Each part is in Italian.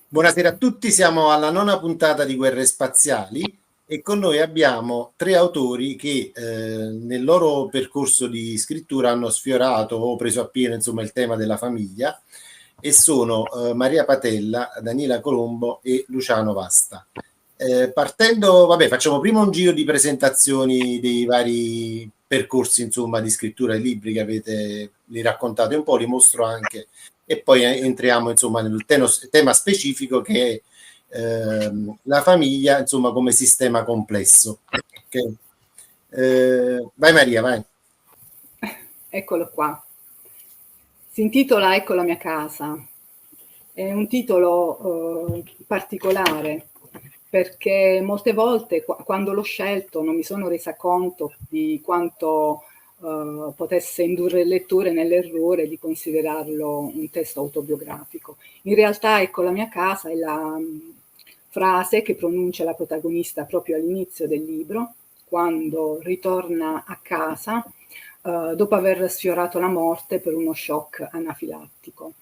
Buonasera a tutti, siamo alla nona puntata di Guerre Spaziali e con noi abbiamo tre autori che nel loro percorso di scrittura hanno sfiorato o preso appieno insomma il tema della famiglia e sono Maria Patella, Daniela Colombo e Luciano Vasta. Partendo, vabbè, facciamo prima un giro di presentazioni dei vari percorsi insomma di scrittura e libri che avete, li raccontate un po', li mostro anche e poi entriamo insomma nel tema specifico che è la famiglia insomma come sistema complesso. Okay. Vai Maria, vai. Eccolo qua. Si intitola Ecco la mia casa. È un titolo particolare perché molte volte quando l'ho scelto non mi sono resa conto di quanto potesse indurre il lettore nell'errore di considerarlo un testo autobiografico. In realtà Ecco la mia casa è la frase che pronuncia la protagonista proprio all'inizio del libro, quando ritorna a casa dopo aver sfiorato la morte per uno shock anafilattico.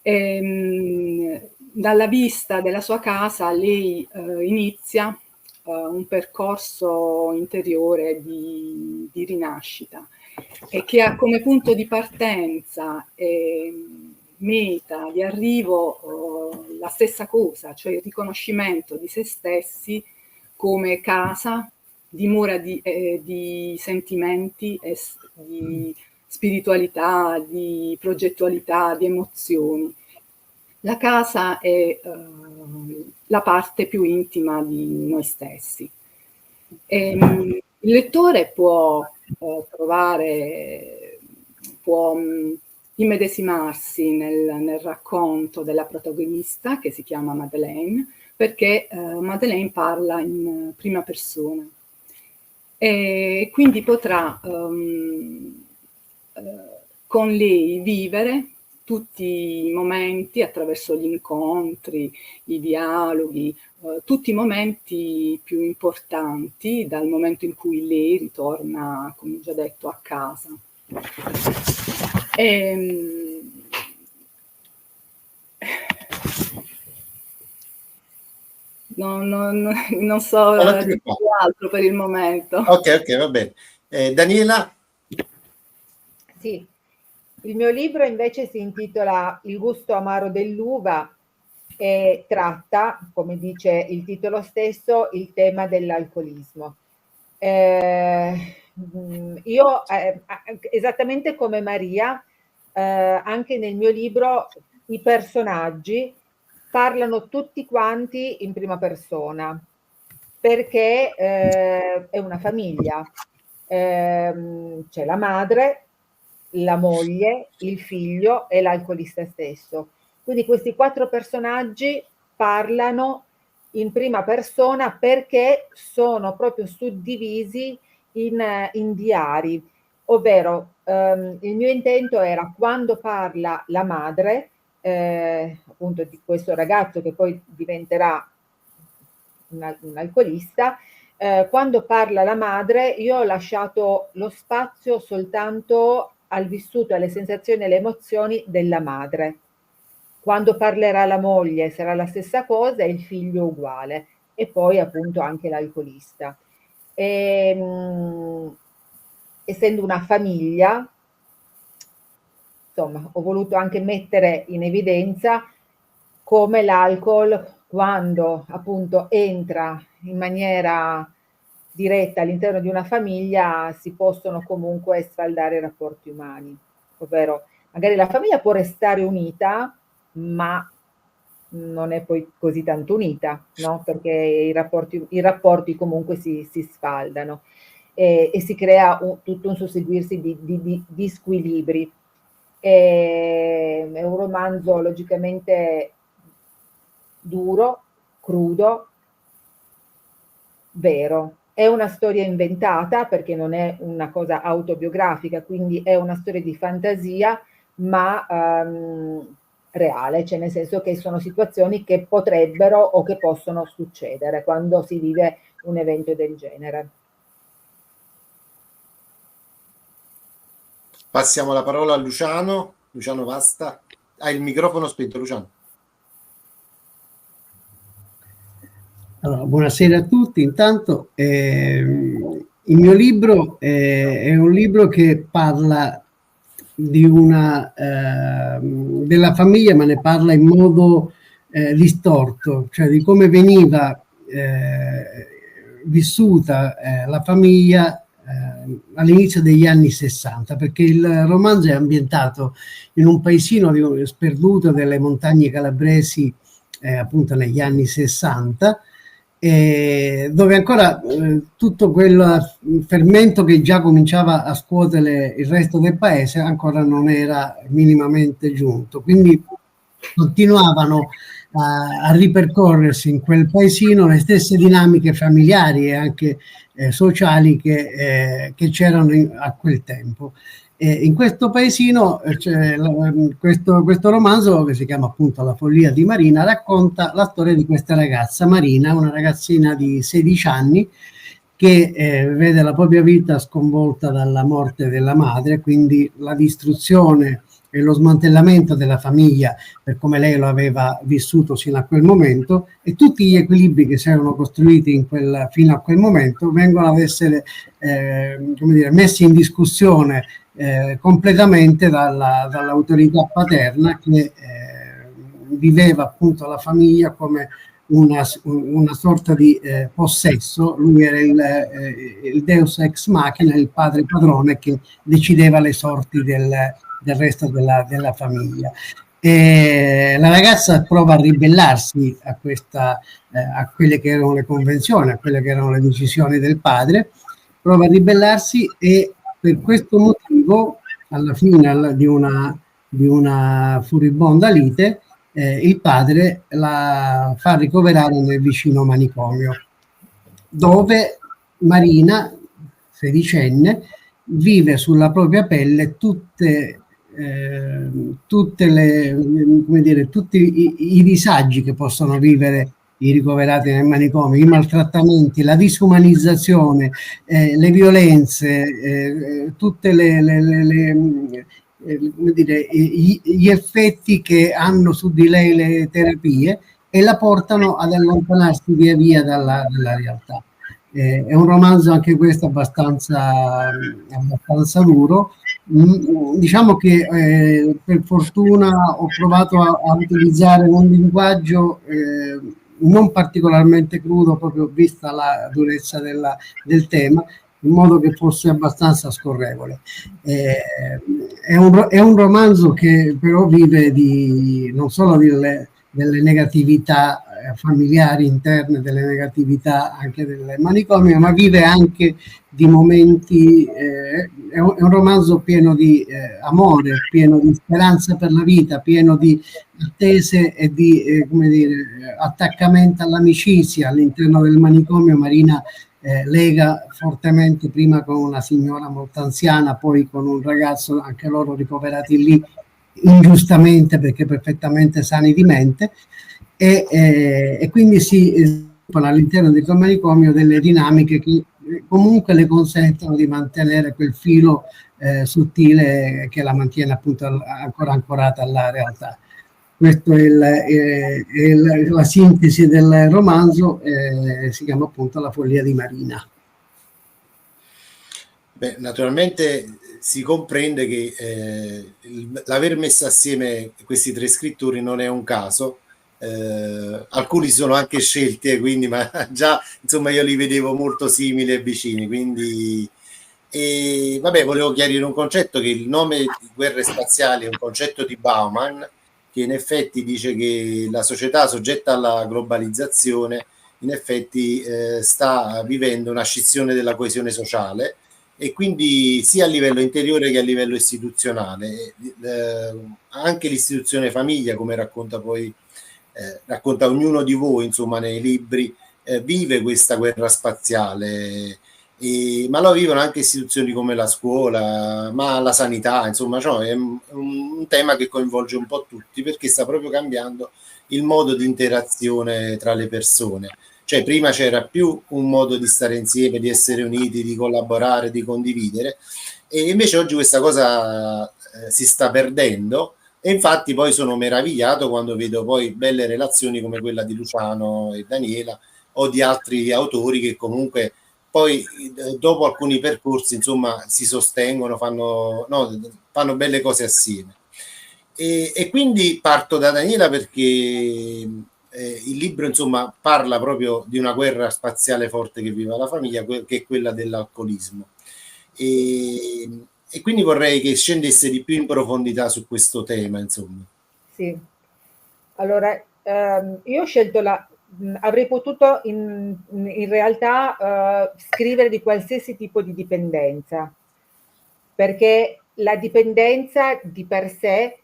Dalla vista della sua casa lei inizia un percorso interiore di rinascita e che ha come punto di partenza e meta di arrivo la stessa cosa, cioè il riconoscimento di se stessi come casa, dimora di sentimenti, di spiritualità, di progettualità, di emozioni. La casa è la parte più intima di noi stessi. Il lettore può può immedesimarsi nel racconto della protagonista, che si chiama Madeleine, perché Madeleine parla in prima persona e quindi potrà con lei vivere tutti i momenti attraverso gli incontri, i dialoghi, tutti i momenti più importanti dal momento in cui lei ritorna, come già detto, a casa. Non so dire altro per il momento. Ok, va bene. Daniela? Sì, il mio libro invece si intitola Il gusto amaro dell'uva e tratta, come dice il titolo stesso, il tema dell'alcolismo. Io, esattamente come Maria, anche nel mio libro i personaggi parlano tutti quanti in prima persona, perché è una famiglia. C'è la madre, la moglie, il figlio e l'alcolista stesso. Quindi questi quattro personaggi parlano in prima persona perché sono proprio suddivisi in diari, ovvero il mio intento era quando parla la madre, appunto di questo ragazzo che poi diventerà un alcolista, quando parla la madre io ho lasciato lo spazio soltanto al vissuto, alle sensazioni e alle emozioni della madre. Quando parlerà la moglie sarà la stessa cosa e il figlio uguale e poi appunto anche l'alcolista. Essendo una famiglia, insomma, ho voluto anche mettere in evidenza come l'alcol, quando appunto entra in maniera diretta all'interno di una famiglia, si possono comunque sfaldare i rapporti umani, ovvero magari la famiglia può restare unita, ma non è poi così tanto unita, no? Perché i rapporti comunque si sfaldano e si crea tutto un susseguirsi di squilibri. È un romanzo logicamente duro, crudo, vero. È una storia inventata perché non è una cosa autobiografica, quindi è una storia di fantasia, ma reale, cioè nel senso che sono situazioni che potrebbero o che possono succedere quando si vive un evento del genere. Passiamo la parola a Luciano. Luciano Vasta. Hai il microfono spento, Luciano. Allora, buonasera a tutti. Intanto, il mio libro è un libro che parla di della famiglia, ma ne parla in modo distorto, cioè di come veniva vissuta la famiglia all'inizio degli anni 60, perché il romanzo è ambientato in un paesino sperduto delle montagne calabresi, appunto negli anni 60, dove ancora tutto quel fermento che già cominciava a scuotere il resto del paese ancora non era minimamente giunto. Quindi continuavano a ripercorrersi in quel paesino le stesse dinamiche familiari e anche sociali che c'erano a quel tempo. In questo paesino questo romanzo, che si chiama appunto La follia di Marina, racconta la storia di questa ragazza Marina, una ragazzina di 16 anni che vede la propria vita sconvolta dalla morte della madre, quindi la distruzione e lo smantellamento della famiglia per come lei lo aveva vissuto fino a quel momento, e tutti gli equilibri che si erano costruiti fino a quel momento vengono ad essere messi in discussione completamente dall'autorità paterna che viveva appunto la famiglia come una sorta di possesso. Lui era il deus ex machina, il padre padrone che decideva le sorti del resto della famiglia. La ragazza prova a ribellarsi a quelle che erano le convenzioni, a quelle che erano le decisioni del padre, prova a ribellarsi, e per questo motivo, alla fine di una furibonda lite, il padre la fa ricoverare nel vicino manicomio, dove Marina, sedicenne, vive sulla propria pelle tutti i disagi che possono vivere i ricoverati nel manicomio, i maltrattamenti, la disumanizzazione, le violenze, tutte gli effetti che hanno su di lei le terapie, e la portano ad allontanarsi via via dalla realtà. È un romanzo anche questo abbastanza duro. Diciamo che per fortuna ho provato a utilizzare un linguaggio non particolarmente crudo, proprio vista la durezza del tema, in modo che fosse abbastanza scorrevole. È un romanzo che però vive non solo delle negatività familiari interne, delle negatività anche del manicomio, ma vive anche di momenti. È un romanzo pieno di amore, pieno di speranza per la vita, pieno di attese e di attaccamento all'amicizia. All'interno del manicomio Marina lega fortemente, prima con una signora molto anziana, poi con un ragazzo, anche loro ricoverati lì ingiustamente perché perfettamente sani di mente, e quindi si sviluppano all'interno del manicomio delle dinamiche che comunque le consentono di mantenere quel filo sottile che la mantiene appunto ancora ancorata alla realtà. Questa è la sintesi del romanzo, si chiama appunto La follia di Marina. Beh, naturalmente si comprende che l'aver messo assieme questi tre scrittori non è un caso. Alcuni sono anche scelti, quindi, ma già insomma io li vedevo molto simili e vicini, quindi vabbè, volevo chiarire un concetto, che il nome di Guerre spaziali è un concetto di Bauman, che in effetti dice che la società soggetta alla globalizzazione in effetti sta vivendo una scissione della coesione sociale, e quindi sia a livello interiore che a livello istituzionale. Anche l'istituzione famiglia, come racconta ognuno di voi insomma nei libri, vive questa guerra spaziale, ma lo vivono anche istituzioni come la scuola, ma la sanità, insomma, cioè è un tema che coinvolge un po' tutti, perché sta proprio cambiando il modo di interazione tra le persone. Cioè prima c'era più un modo di stare insieme, di essere uniti, di collaborare, di condividere, e invece oggi questa cosa si sta perdendo, e infatti poi sono meravigliato quando vedo poi belle relazioni come quella di Luciano e Daniela, o di altri autori che comunque poi dopo alcuni percorsi insomma si sostengono, fanno belle cose assieme. E quindi parto da Daniela perché il libro insomma parla proprio di una guerra spaziale forte che vive la famiglia, che è quella dell'alcolismo. E quindi vorrei che scendesse di più in profondità su questo tema, insomma. Sì, allora io ho scelto avrei potuto in realtà scrivere di qualsiasi tipo di dipendenza, perché la dipendenza di per sé,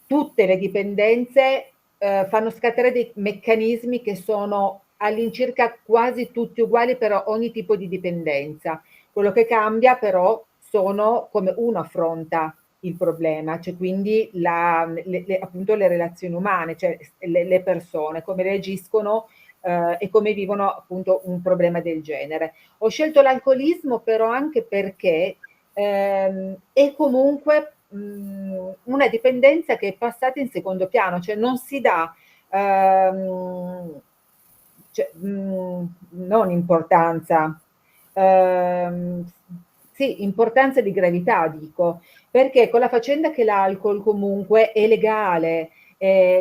tutte le dipendenze fanno scattare dei meccanismi che sono all'incirca quasi tutti uguali per ogni tipo di dipendenza. Quello che cambia però sono come uno affronta il problema, cioè quindi appunto le relazioni umane, cioè le persone, come reagiscono e come vivono appunto un problema del genere. Ho scelto l'alcolismo però anche perché è comunque una dipendenza che è passata in secondo piano, cioè non si dà non importanza, sì, importanza di gravità, dico, perché con la faccenda che l'alcol comunque è legale,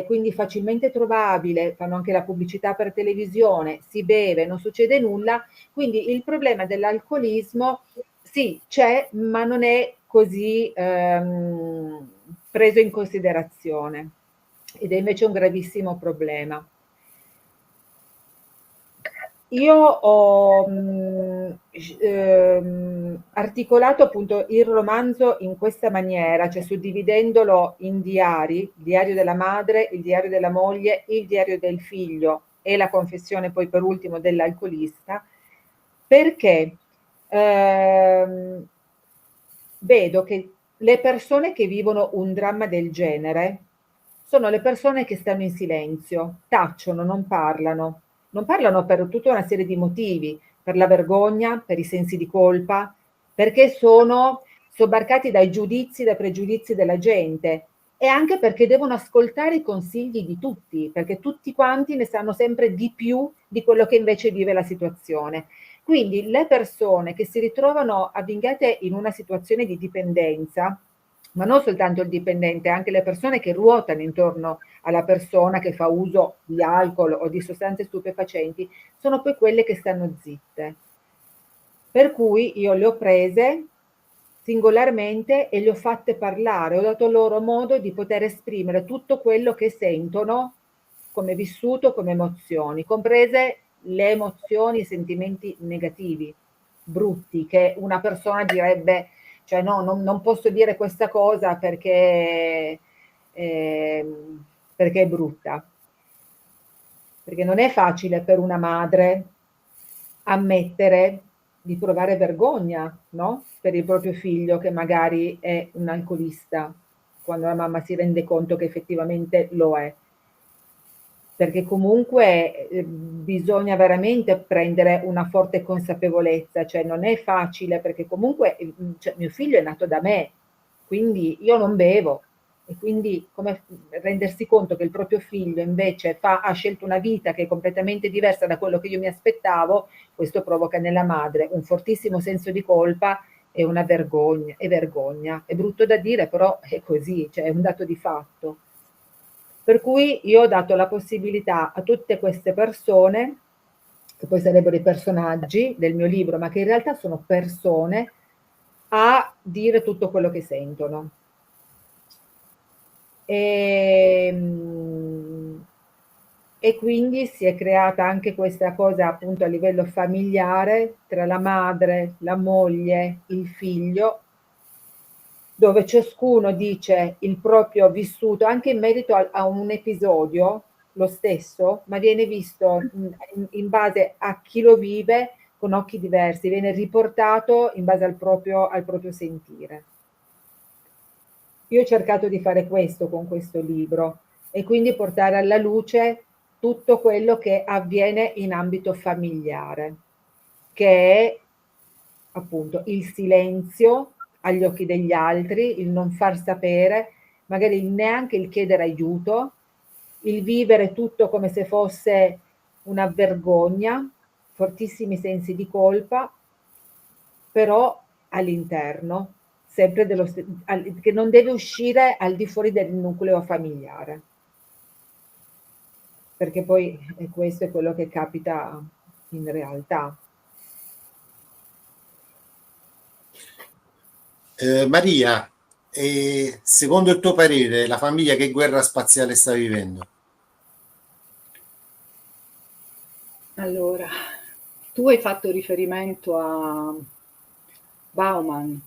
quindi facilmente trovabile, fanno anche la pubblicità per televisione, si beve, non succede nulla, quindi il problema dell'alcolismo sì, c'è, ma non è così preso in considerazione ed è invece un gravissimo problema. Io ho articolato appunto il romanzo in questa maniera, cioè suddividendolo in diari, il diario della madre, il diario della moglie, il diario del figlio e la confessione poi per ultimo dell'alcolista, perché vedo che le persone che vivono un dramma del genere sono le persone che stanno in silenzio, tacciono, non parlano. Non parlano per tutta una serie di motivi, per la vergogna, per i sensi di colpa, perché sono sobbarcati dai giudizi, dai pregiudizi della gente e anche perché devono ascoltare i consigli di tutti, perché tutti quanti ne sanno sempre di più di quello che invece vive la situazione. Quindi le persone che si ritrovano avvingate in una situazione di dipendenza, ma non soltanto il dipendente, anche le persone che ruotano intorno alla persona che fa uso di alcol o di sostanze stupefacenti, sono poi quelle che stanno zitte. Per cui io le ho prese singolarmente e le ho fatte parlare, ho dato loro modo di poter esprimere tutto quello che sentono come vissuto, come emozioni, comprese le emozioni, i sentimenti negativi, brutti, che una persona direbbe, cioè no, non posso dire questa cosa perché è brutta. Perché non è facile per una madre ammettere di provare vergogna, no? Per il proprio figlio che magari è un alcolista, quando la mamma si rende conto che effettivamente lo è. Perché comunque bisogna veramente prendere una forte consapevolezza, cioè non è facile perché comunque cioè, mio figlio è nato da me, quindi io non bevo e quindi come rendersi conto che il proprio figlio invece ha scelto una vita che è completamente diversa da quello che io mi aspettavo, questo provoca nella madre un fortissimo senso di colpa e una vergogna, è brutto da dire però è così, cioè è un dato di fatto. Per cui io ho dato la possibilità a tutte queste persone, che poi sarebbero i personaggi del mio libro, ma che in realtà sono persone, a dire tutto quello che sentono. E quindi si è creata anche questa cosa appunto a livello familiare tra la madre, la moglie, il figlio, dove ciascuno dice il proprio vissuto anche in merito a un episodio, lo stesso, ma viene visto in base a chi lo vive con occhi diversi, viene riportato in base al proprio sentire. Io ho cercato di fare questo con questo libro e quindi portare alla luce tutto quello che avviene in ambito familiare, che è appunto il silenzio agli occhi degli altri, il non far sapere, magari neanche il chiedere aiuto, il vivere tutto come se fosse una vergogna, fortissimi sensi di colpa, però all'interno, sempre che non deve uscire al di fuori del nucleo familiare. Perché poi questo è quello che capita in realtà. Maria, secondo il tuo parere, la famiglia che guerra spaziale sta vivendo? Allora, tu hai fatto riferimento a Bauman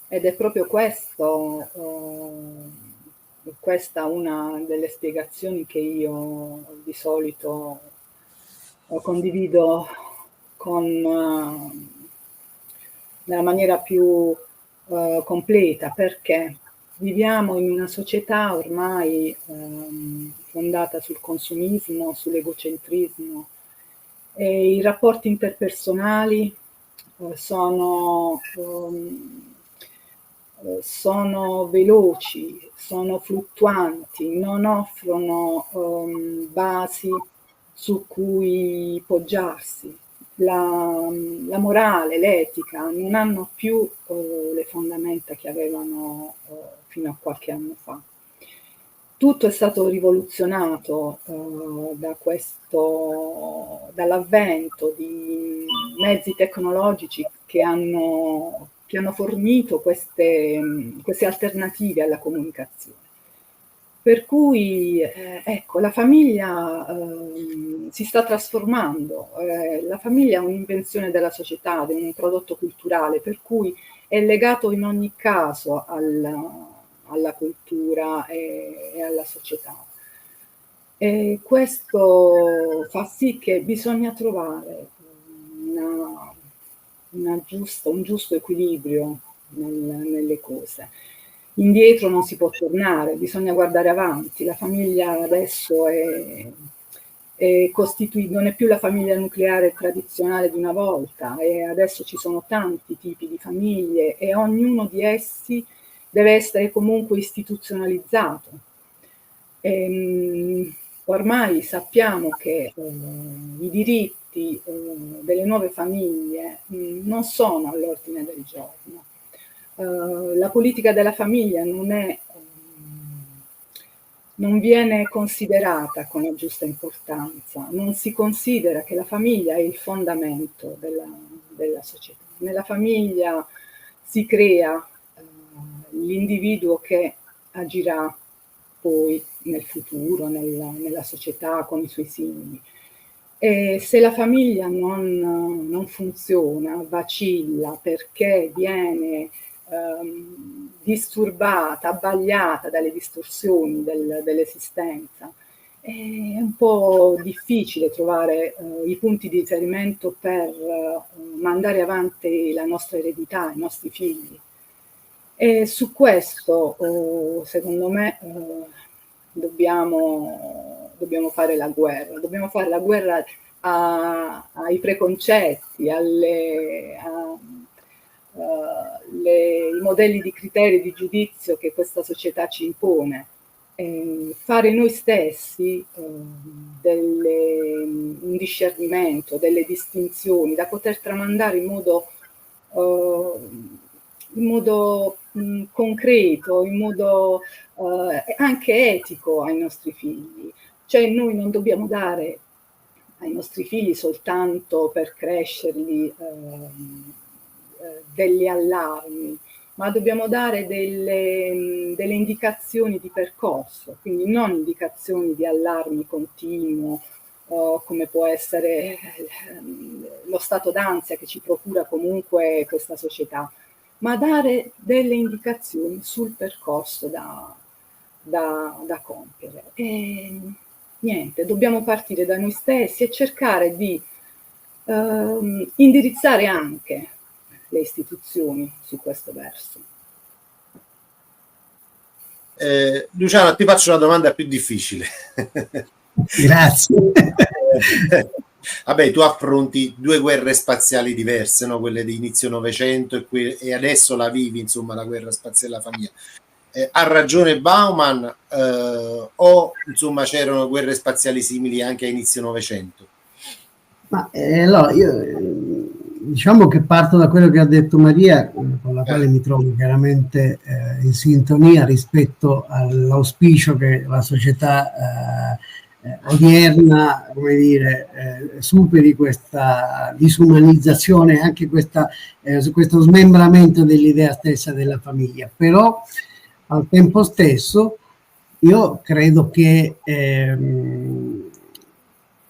ed è proprio questo, questa una delle spiegazioni che io di solito condivido nella maniera più completa, perché viviamo in una società ormai fondata sul consumismo, sull'egocentrismo, e i rapporti interpersonali sono veloci, sono fluttuanti, non offrono basi su cui poggiarsi. La morale, l'etica non hanno più le fondamenta che avevano fino a qualche anno fa. Tutto è stato rivoluzionato dall'avvento di mezzi tecnologici che hanno fornito queste alternative alla comunicazione. Per cui ecco, la famiglia si sta trasformando, la famiglia è un'invenzione della società, è un prodotto culturale, per cui è legato in ogni caso alla cultura e alla società. E questo fa sì che bisogna trovare un giusto equilibrio nelle cose. Indietro non si può tornare, bisogna guardare avanti. La famiglia adesso è costituita, non è più la famiglia nucleare tradizionale di una volta, e adesso ci sono tanti tipi di famiglie e ognuno di essi deve essere comunque istituzionalizzato. Ormai sappiamo che i diritti delle nuove famiglie non sono all'ordine del giorno. La politica della famiglia non viene considerata con la giusta importanza, non si considera che la famiglia è il fondamento della società. Nella famiglia si crea l'individuo che agirà poi nel futuro, nella società, con i suoi simili. E se la famiglia non funziona, vacilla perché viene disturbata, abbagliata dalle distorsioni dell'esistenza, è un po' difficile trovare i punti di riferimento per mandare avanti la nostra eredità, i nostri figli. E su questo, secondo me, dobbiamo fare la guerra ai preconcetti, i modelli di criterio di giudizio che questa società ci impone. Fare noi stessi un discernimento, delle distinzioni da poter tramandare in modo concreto, in modo anche etico ai nostri figli. Cioè noi non dobbiamo dare ai nostri figli soltanto per crescerli degli allarmi, ma dobbiamo dare delle indicazioni di percorso, quindi non indicazioni di allarmi continuo, come può essere lo stato d'ansia che ci procura comunque questa società, ma dare delle indicazioni sul percorso da compiere. E niente, dobbiamo partire da noi stessi e cercare di indirizzare anche le istituzioni su questo verso. Luciana, ti faccio una domanda più difficile. Grazie. Vabbè, tu affronti due guerre spaziali diverse, no? Quelle di inizio Novecento e adesso la vivi, insomma, la guerra spaziale della famiglia. ha ragione Bauman o insomma c'erano guerre spaziali simili anche a inizio Novecento? Ma allora io diciamo che parto da quello che ha detto Maria, con la quale mi trovo chiaramente in sintonia rispetto all'auspicio che la società odierna, come dire, superi questa disumanizzazione, anche questo smembramento dell'idea stessa della famiglia. Però al tempo stesso io credo che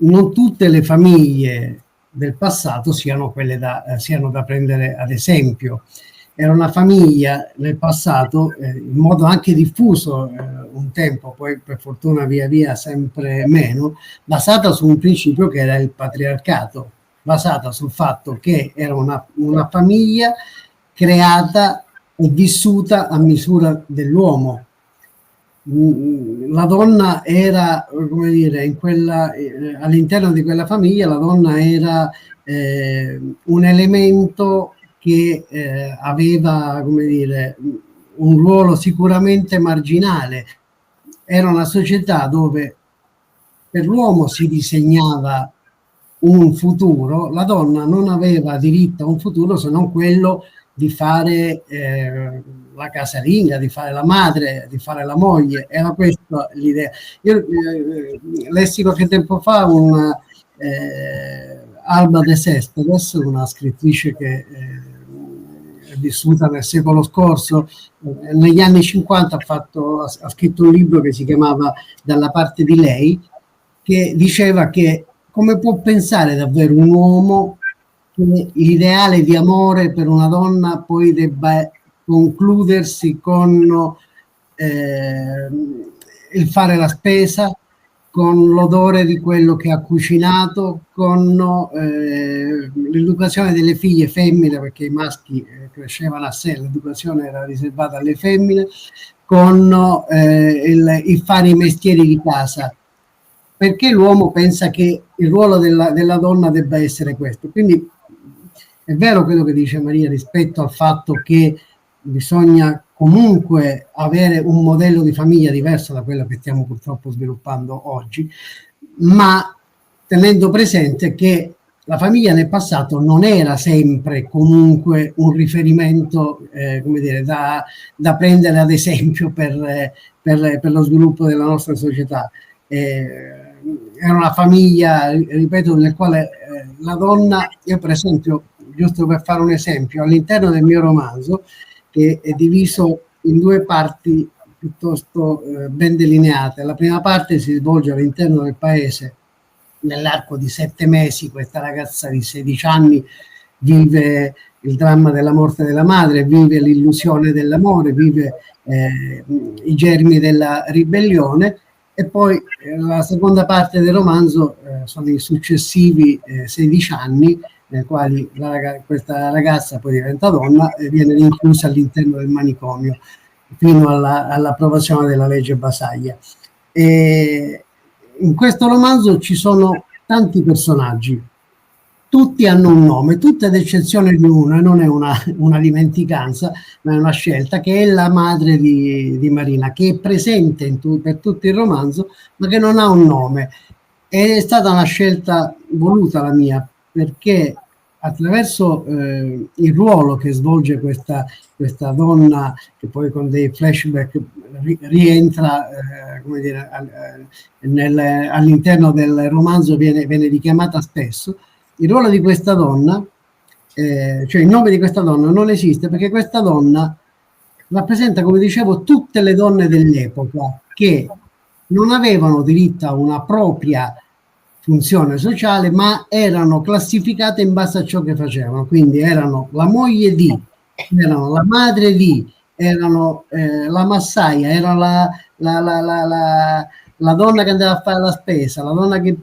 non tutte le famiglie del passato siano da prendere ad esempio. Era una famiglia nel passato, in modo anche diffuso un tempo, poi per fortuna via via sempre meno, basata su un principio che era il patriarcato, basata sul fatto che era una famiglia creata e vissuta a misura dell'uomo. La donna era, come dire, all'interno di quella famiglia la donna era un elemento che aveva, come dire, un ruolo sicuramente marginale. Era una società dove per l'uomo si disegnava un futuro, la donna non aveva diritto a un futuro se non quello di fare la casalinga, di fare la madre, di fare la moglie. Era questa l'idea. Io lessi qualche tempo fa Alba de Céspedes, una scrittrice che è vissuta nel secolo scorso, negli anni 50 ha scritto un libro che si chiamava Dalla parte di lei, che diceva che come può pensare davvero un uomo che l'ideale di amore per una donna poi debba concludersi con il fare la spesa, con l'odore di quello che ha cucinato, con l'educazione delle figlie femmine, perché i maschi crescevano a sé, l'educazione era riservata alle femmine, con il fare i mestieri di casa, perché l'uomo pensa che il ruolo della donna debba essere questo. Quindi è vero quello che dice Maria rispetto al fatto che bisogna comunque avere un modello di famiglia diverso da quello che stiamo purtroppo sviluppando oggi, ma tenendo presente che la famiglia nel passato non era sempre comunque un riferimento come dire, da prendere ad esempio per lo sviluppo della nostra società. Era una famiglia, ripeto, nel quale la donna, io per esempio, giusto per fare un esempio, all'interno del mio romanzo, che è diviso in due parti piuttosto ben delineate. La prima parte si svolge all'interno del paese, nell'arco di 7 mesi questa ragazza di 16 anni vive il dramma della morte della madre, vive l'illusione dell'amore, vive i germi della ribellione, e poi la seconda parte del romanzo sono i successivi 16 anni nei quali questa ragazza poi diventa donna e viene rinchiusa all'interno del manicomio fino all'approvazione della legge Basaglia. E in questo romanzo ci sono tanti personaggi, tutti hanno un nome, tutti ad eccezione di uno, e non è una dimenticanza, ma è una scelta, che è la madre di Marina, che è presente per tutto il romanzo, ma che non ha un nome. È stata una scelta voluta la mia, perché attraverso il ruolo che svolge questa donna, che poi con dei flashback rientra come dire, all'interno del romanzo, viene richiamata spesso, il ruolo di questa donna, cioè il nome di questa donna non esiste, perché questa donna rappresenta, come dicevo, tutte le donne dell'epoca che non avevano diritto a una propria funzione sociale, ma erano classificate in base a ciò che facevano. Quindi erano la moglie di, erano la madre di, erano la massaia, era la donna che andava a fare la spesa, la donna che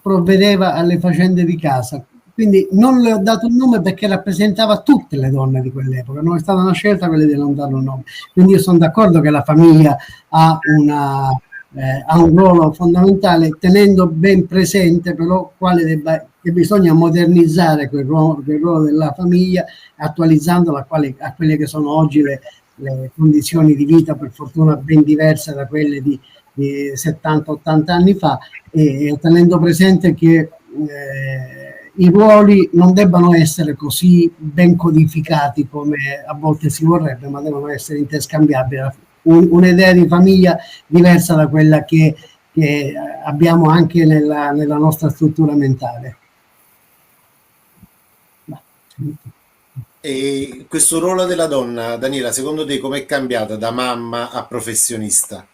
provvedeva alle faccende di casa. Quindi non le ho dato un nome perché rappresentava tutte le donne di quell'epoca, non è stata una scelta quella di non darle un nome. Quindi io sono d'accordo che la famiglia ha un ruolo fondamentale, tenendo ben presente però che bisogna modernizzare quel ruolo della famiglia, attualizzandola a quelle che sono oggi le condizioni di vita per fortuna ben diverse da quelle di 70-80 anni fa, e tenendo presente che i ruoli non debbano essere così ben codificati come a volte si vorrebbe, ma devono essere interscambiabili. Un'idea di famiglia diversa da quella che abbiamo anche nella nostra struttura mentale. E questo ruolo della donna, Daniela, secondo te com'è cambiata da mamma a professionista?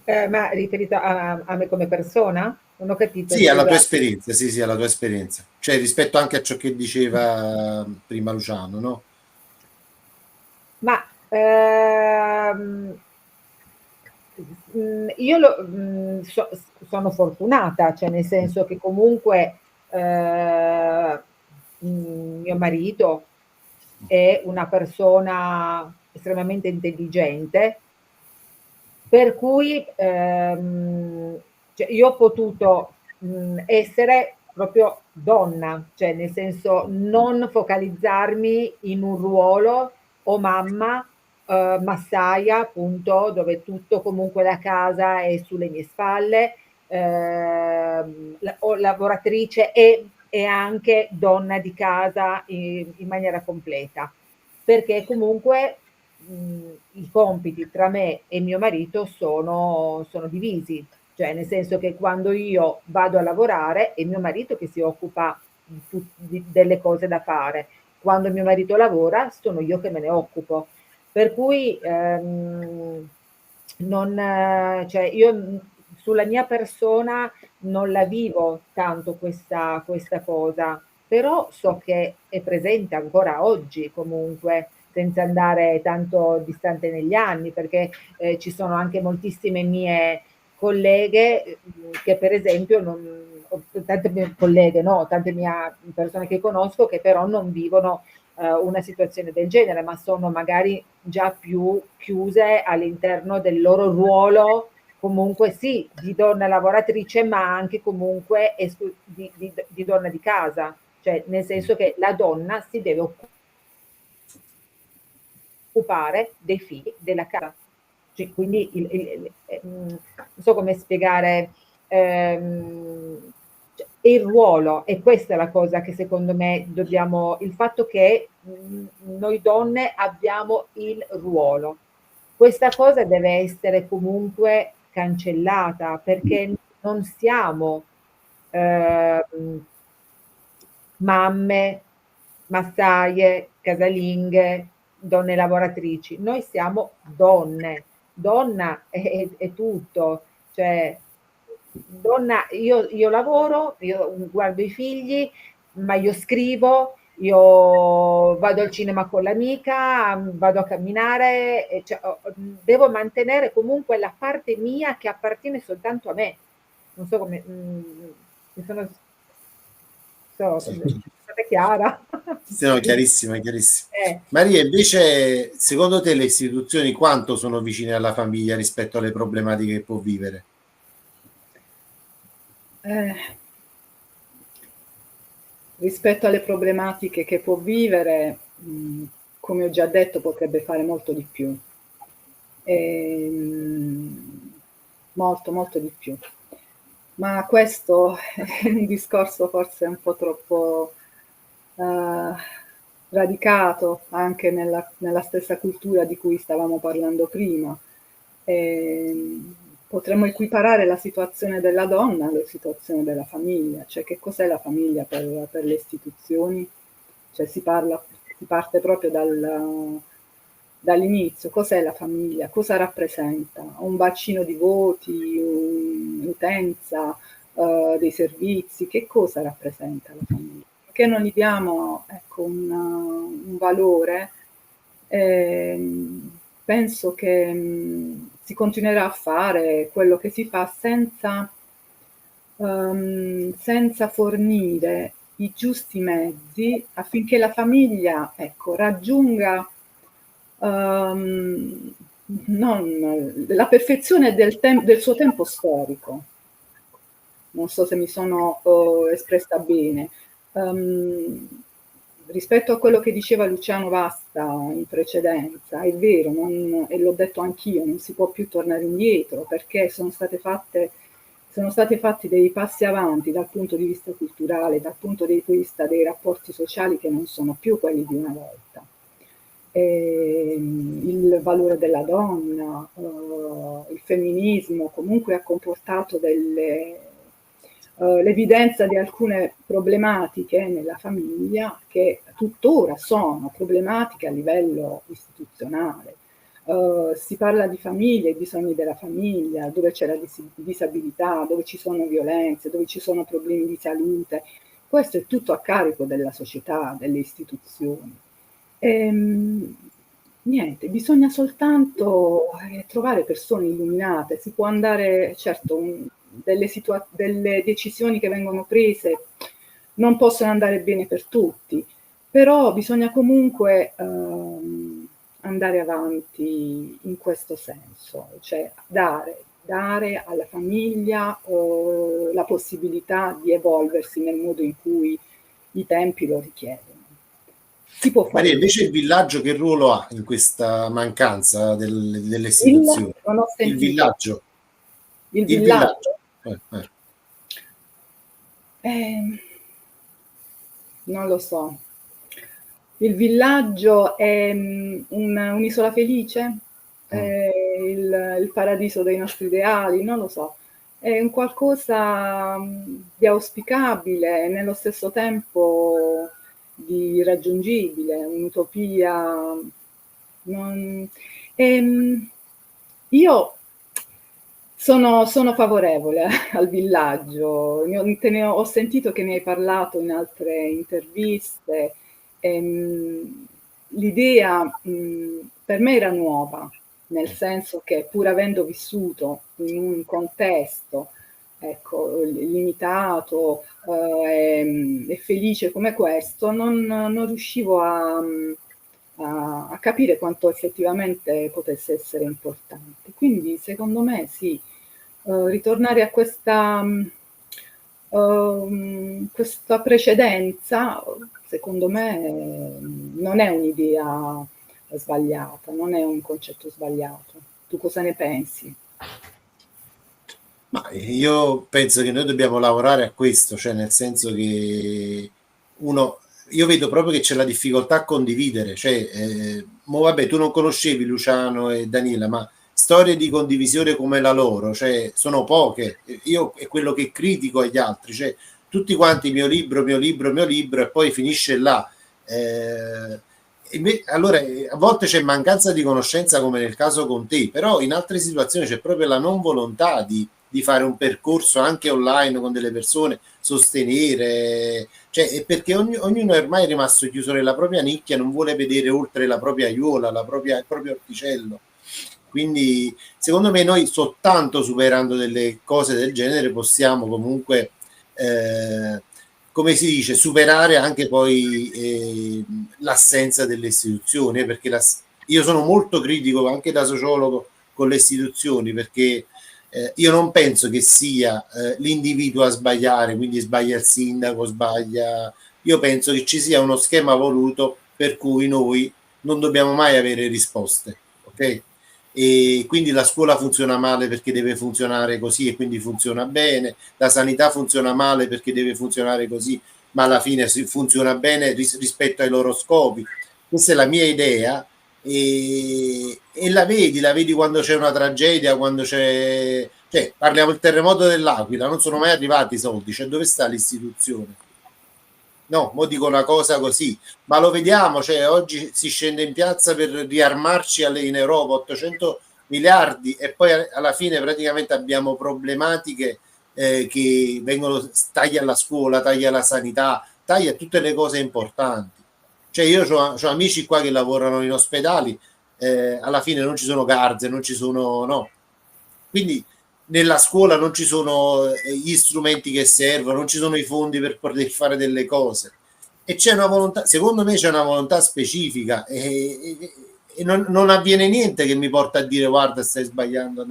Ma riferito a me come persona? Non ho capito, Sì, alla tua scusa. esperienza, sì, alla tua esperienza. Cioè, rispetto anche a ciò che diceva prima Luciano, no? Ma io sono fortunata, cioè nel senso che comunque mio marito è una persona estremamente intelligente, per cui cioè io ho potuto essere proprio donna, cioè nel senso non focalizzarmi in un ruolo o mamma massaia, appunto, dove tutto comunque la casa è sulle mie spalle, o lavoratrice e anche donna di casa in maniera completa, perché comunque i compiti tra me e mio marito sono divisi, cioè nel senso che quando io vado a lavorare è mio marito che si occupa delle cose da fare, quando mio marito lavora sono io che me ne occupo. Per cui cioè io sulla mia persona non la vivo tanto questa cosa, però so che è presente ancora oggi comunque, senza andare tanto distante negli anni, perché ci sono anche moltissime mie colleghe che per esempio tante mie colleghe, no, tante mie persone che conosco che però non vivono una situazione del genere, ma sono magari già più chiuse all'interno del loro ruolo, comunque sì, di donna lavoratrice, ma anche comunque di donna di casa, cioè nel senso che la donna si deve occupare dei figli della casa. Cioè, quindi non so come spiegare il ruolo, e questa è la cosa che secondo me dobbiamo, il fatto che noi donne abbiamo il ruolo. Questa cosa deve essere comunque cancellata, perché non siamo mamme, massaie, casalinghe, donne lavoratrici. Noi siamo donne. Donna è tutto. Cioè, donna, io lavoro, io guardo i figli, ma io scrivo, io vado al cinema con l'amica, vado a camminare, cioè, devo mantenere comunque la parte mia che appartiene soltanto a me. Non so come mi sono Sì, stata chiara. sì, no, chiarissimo, chiarissimo. Eh. Maria, invece, secondo te le istituzioni quanto sono vicine alla famiglia rispetto alle problematiche che può vivere? Rispetto alle problematiche che può vivere, come ho già detto, potrebbe fare molto di più. Molto, molto di più. Ma questo è un discorso forse un po' troppo radicato anche nella stessa cultura di cui stavamo parlando prima. Potremmo equiparare la situazione della donna alla situazione della famiglia, cioè che cos'è la famiglia per le istituzioni? Cioè si parte proprio dall'inizio, cos'è la famiglia, cosa rappresenta? Un bacino di voti, un'utenza, dei servizi, che cosa rappresenta la famiglia? Che non gli diamo ecco, un valore, penso che si continuerà a fare quello che si fa senza fornire i giusti mezzi affinché la famiglia ecco, raggiunga non, la perfezione del suo tempo storico. Non so se mi sono espressa bene. rispetto a quello che diceva Luciano Vasta in precedenza, è vero, e l'ho detto anch'io, non si può più tornare indietro, perché sono stati fatti dei passi avanti dal punto di vista culturale, dal punto di vista dei rapporti sociali che non sono più quelli di una volta. Il valore della donna, il femminismo comunque ha comportato l'evidenza di alcune problematiche nella famiglia che tuttora sono problematiche a livello istituzionale. Si parla di famiglia, i bisogni della famiglia, dove c'è la disabilità, dove ci sono violenze, dove ci sono problemi di salute. Questo è tutto a carico della società, delle istituzioni. Niente, bisogna soltanto trovare persone illuminate. Si può andare, certo, delle decisioni che vengono prese non possono andare bene per tutti, però bisogna comunque andare avanti in questo senso, cioè dare alla famiglia la possibilità di evolversi nel modo in cui i tempi lo richiedono. Si può fare. Maria, invece il villaggio che ruolo ha in questa mancanza delle istituzioni? Non ho sentito. Il villaggio. Il villaggio. Non lo so. Il villaggio è un'isola felice? È il paradiso dei nostri ideali? Non lo so. È un qualcosa di auspicabile e nello stesso tempo di raggiungibile, un'utopia. Io sono favorevole al villaggio, ho sentito che ne hai parlato in altre interviste. L'idea per me era nuova, nel senso che pur avendo vissuto in un contesto limitato e felice come questo, non riuscivo a capire quanto effettivamente potesse essere importante. Quindi secondo me sì, ritornare a questa precedenza, secondo me non è un'idea sbagliata, non è un concetto sbagliato. Tu cosa ne pensi? Ma io penso che noi dobbiamo lavorare a questo, cioè nel senso che io vedo proprio che c'è la difficoltà a condividere, cioè vabbè, tu non conoscevi Luciano e Daniela, ma storie di condivisione come la loro, cioè sono poche. Io è quello che critico agli altri, cioè tutti quanti mio libro e poi finisce là. Allora a volte c'è mancanza di conoscenza come nel caso con te, però in altre situazioni c'è proprio la non volontà di fare un percorso anche online con delle persone, sostenere, cioè perché ognuno è ormai rimasto chiuso nella propria nicchia, non vuole vedere oltre la propria aiuola, il proprio orticello. Quindi secondo me noi soltanto superando delle cose del genere possiamo comunque come si dice, superare anche poi l'assenza delle istituzioni, perché io sono molto critico anche da sociologo con le istituzioni, perché io non penso che sia l'individuo a sbagliare, quindi sbaglia il sindaco, io penso che ci sia uno schema voluto per cui noi non dobbiamo mai avere risposte, ok? E quindi la scuola funziona male perché deve funzionare così e quindi funziona bene, la sanità funziona male perché deve funzionare così, ma alla fine funziona bene rispetto ai loro scopi. Questa è la mia idea e la vedi quando c'è una tragedia, quando c'è, cioè, parliamo del terremoto dell'Aquila, non sono mai arrivati i soldi, cioè dove sta l'istituzione? No, mo dico una cosa così, ma lo vediamo, cioè oggi si scende in piazza per riarmarci in Europa 800 miliardi e poi alla fine praticamente abbiamo problematiche che vengono, taglia alla scuola, taglia alla sanità, taglia tutte le cose importanti. Cioè io ho amici qua che lavorano in ospedali, alla fine non ci sono garze, non ci sono, no. Quindi nella scuola non ci sono gli strumenti che servono, non ci sono i fondi per poter fare delle cose e c'è una volontà, secondo me c'è una volontà specifica e non avviene niente che mi porta a dire guarda stai sbagliando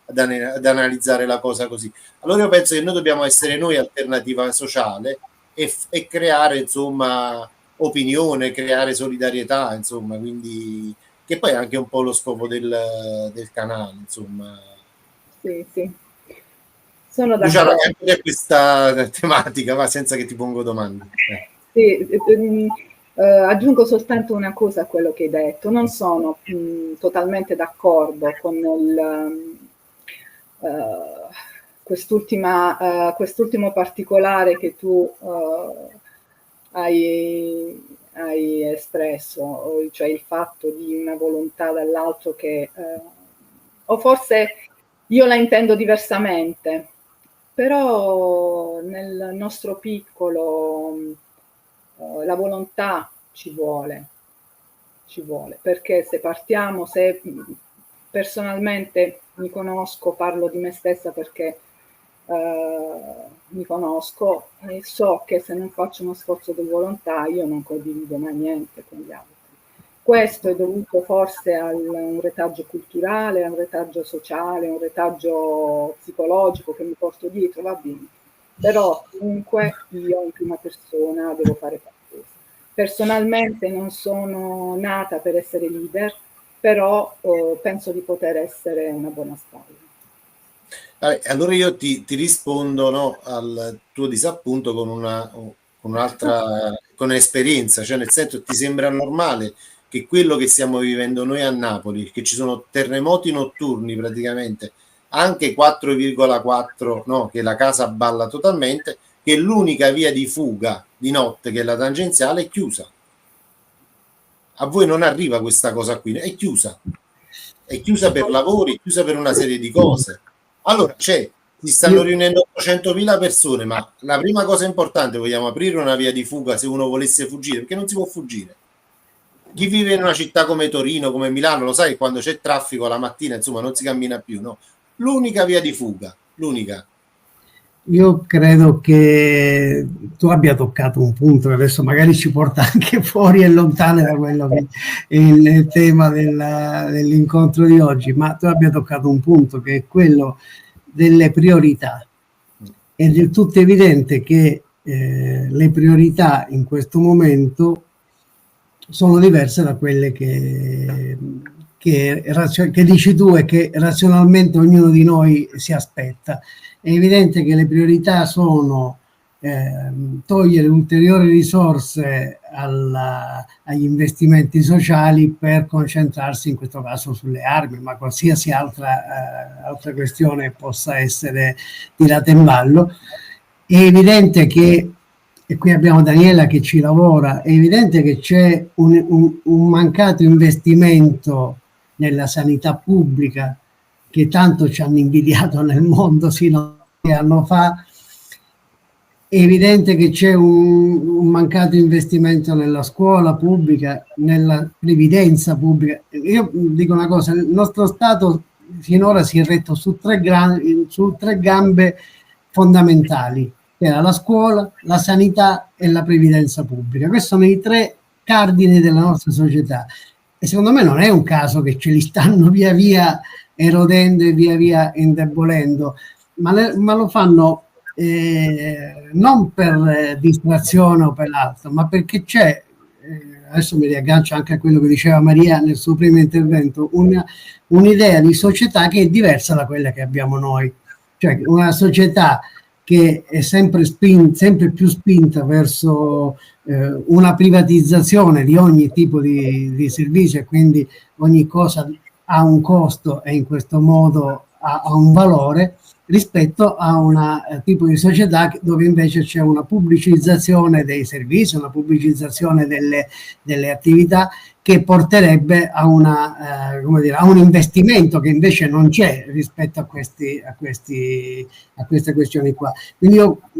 ad analizzare la cosa così. Allora io penso che noi dobbiamo essere noi alternativa sociale e creare insomma opinione, creare solidarietà, insomma, quindi che poi è anche un po' lo scopo del canale, insomma. Sì, sì. Sono Luciano, d'accordo. anche questa tematica, va, senza che ti pongo domande. Sì, aggiungo soltanto una cosa a quello che hai detto. Non sono totalmente d'accordo con quest'ultimo particolare che tu hai espresso, cioè il fatto di una volontà dall'altro che o forse io la intendo diversamente, però nel nostro piccolo la volontà ci vuole, perché se personalmente mi conosco, parlo di me stessa perché mi conosco e so che se non faccio uno sforzo di volontà io non condivido mai niente con gli altri. Questo è dovuto forse a un retaggio culturale, a un retaggio sociale, a un retaggio psicologico che mi porto dietro, va bene. Però comunque io in prima persona devo fare qualcosa. Personalmente non sono nata per essere leader, però penso di poter essere una buona spalla. Allora io ti rispondo, no, al tuo disappunto con un'altra con un'esperienza, cioè nel senso, ti sembra normale che quello che stiamo vivendo noi a Napoli, che ci sono terremoti notturni praticamente, anche 4,4, no, che la casa balla totalmente, che l'unica via di fuga di notte, che è la tangenziale, è chiusa. A voi non arriva questa cosa qui, è chiusa per lavori, è chiusa per una serie di cose. Allora si stanno riunendo 800.000 persone, ma la prima cosa importante, vogliamo aprire una via di fuga se uno volesse fuggire, perché non si può fuggire. Chi vive in una città come Torino, come Milano, lo sai, quando c'è traffico la mattina, insomma, non si cammina più, no? L'unica via di fuga, l'unica. Io credo che tu abbia toccato un punto che adesso magari ci porta anche fuori e lontano da quello che è il tema dell'incontro di oggi, ma tu abbia toccato un punto che è quello delle priorità. È del tutto evidente che le priorità in questo momento sono diverse da quelle che dici tu e che razionalmente ognuno di noi si aspetta. È evidente che le priorità sono togliere ulteriori risorse agli investimenti sociali per concentrarsi in questo caso sulle armi, ma qualsiasi altra questione possa essere tirata in ballo. È evidente che, e qui abbiamo Daniela che ci lavora, è evidente che c'è un mancato investimento nella sanità pubblica che tanto ci hanno invidiato nel mondo sino a qualche anno fa. È evidente che c'è un mancato investimento nella scuola pubblica, nella previdenza pubblica. Io dico una cosa, il nostro Stato finora si è retto su tre gambe fondamentali, che era la scuola, la sanità e la previdenza pubblica. Questi sono i tre cardini della nostra società e secondo me non è un caso che ce li stanno via via erodendo e via via indebolendo, ma lo fanno non per distrazione o per altro, ma perché c'è, adesso mi riaggancio anche a quello che diceva Maria nel suo primo intervento, un'idea di società che è diversa da quella che abbiamo noi, cioè una società che è sempre più spinta verso una privatizzazione di ogni tipo di servizio e quindi ogni cosa ha un costo e in questo modo ha un valore, rispetto a un tipo di società dove invece c'è una pubblicizzazione dei servizi, una pubblicizzazione delle attività che porterebbe a un investimento che invece non c'è rispetto a queste questioni qua. Quindi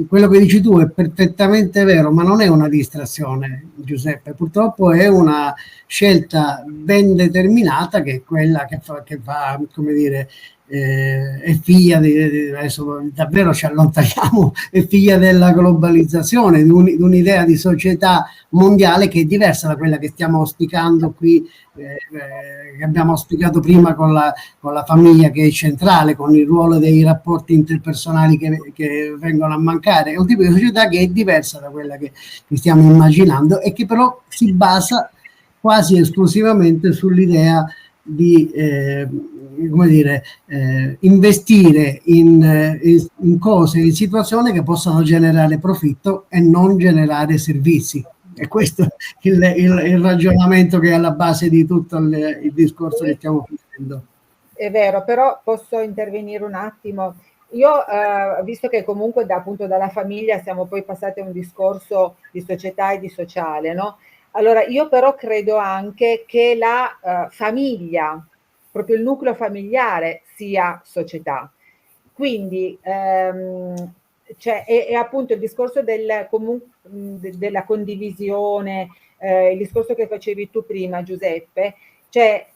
quello che dici tu è perfettamente vero, ma non è una distrazione, Giuseppe, purtroppo è una scelta ben determinata che è quella che fa come dire, è figlia adesso davvero ci allontaniamo, è figlia della globalizzazione, di un'idea di società mondiale che è diversa da quella che stiamo auspicando immaginando qui, che abbiamo spiegato prima con la famiglia che è centrale, con il ruolo dei rapporti interpersonali che vengono a mancare. È un tipo di società che è diversa da quella che stiamo immaginando e che però si basa quasi esclusivamente sull'idea di come dire, investire in cose, in situazioni che possano generare profitto e non generare servizi. E questo è il ragionamento che è alla base di tutto il discorso che stiamo facendo. È vero, però posso intervenire un attimo? Io, visto che comunque appunto dalla famiglia siamo poi passati a un discorso di società e di sociale, no? Allora, io però credo anche che la famiglia, proprio il nucleo familiare, sia società. Quindi cioè, è appunto il discorso della condivisione, il discorso che facevi tu prima, Giuseppe, cioè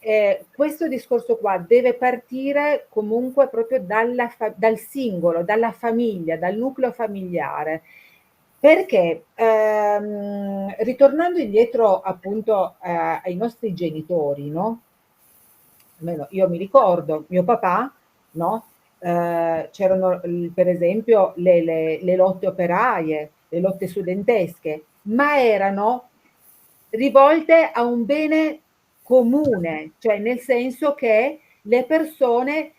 questo discorso qua deve partire comunque proprio dal singolo, dalla famiglia, dal nucleo familiare. Perché ritornando indietro appunto ai nostri genitori, no? Almeno io mi ricordo, mio papà, no? C'erano per esempio le lotte operaie, le lotte studentesche, ma erano rivolte a un bene comune, cioè nel senso che le persone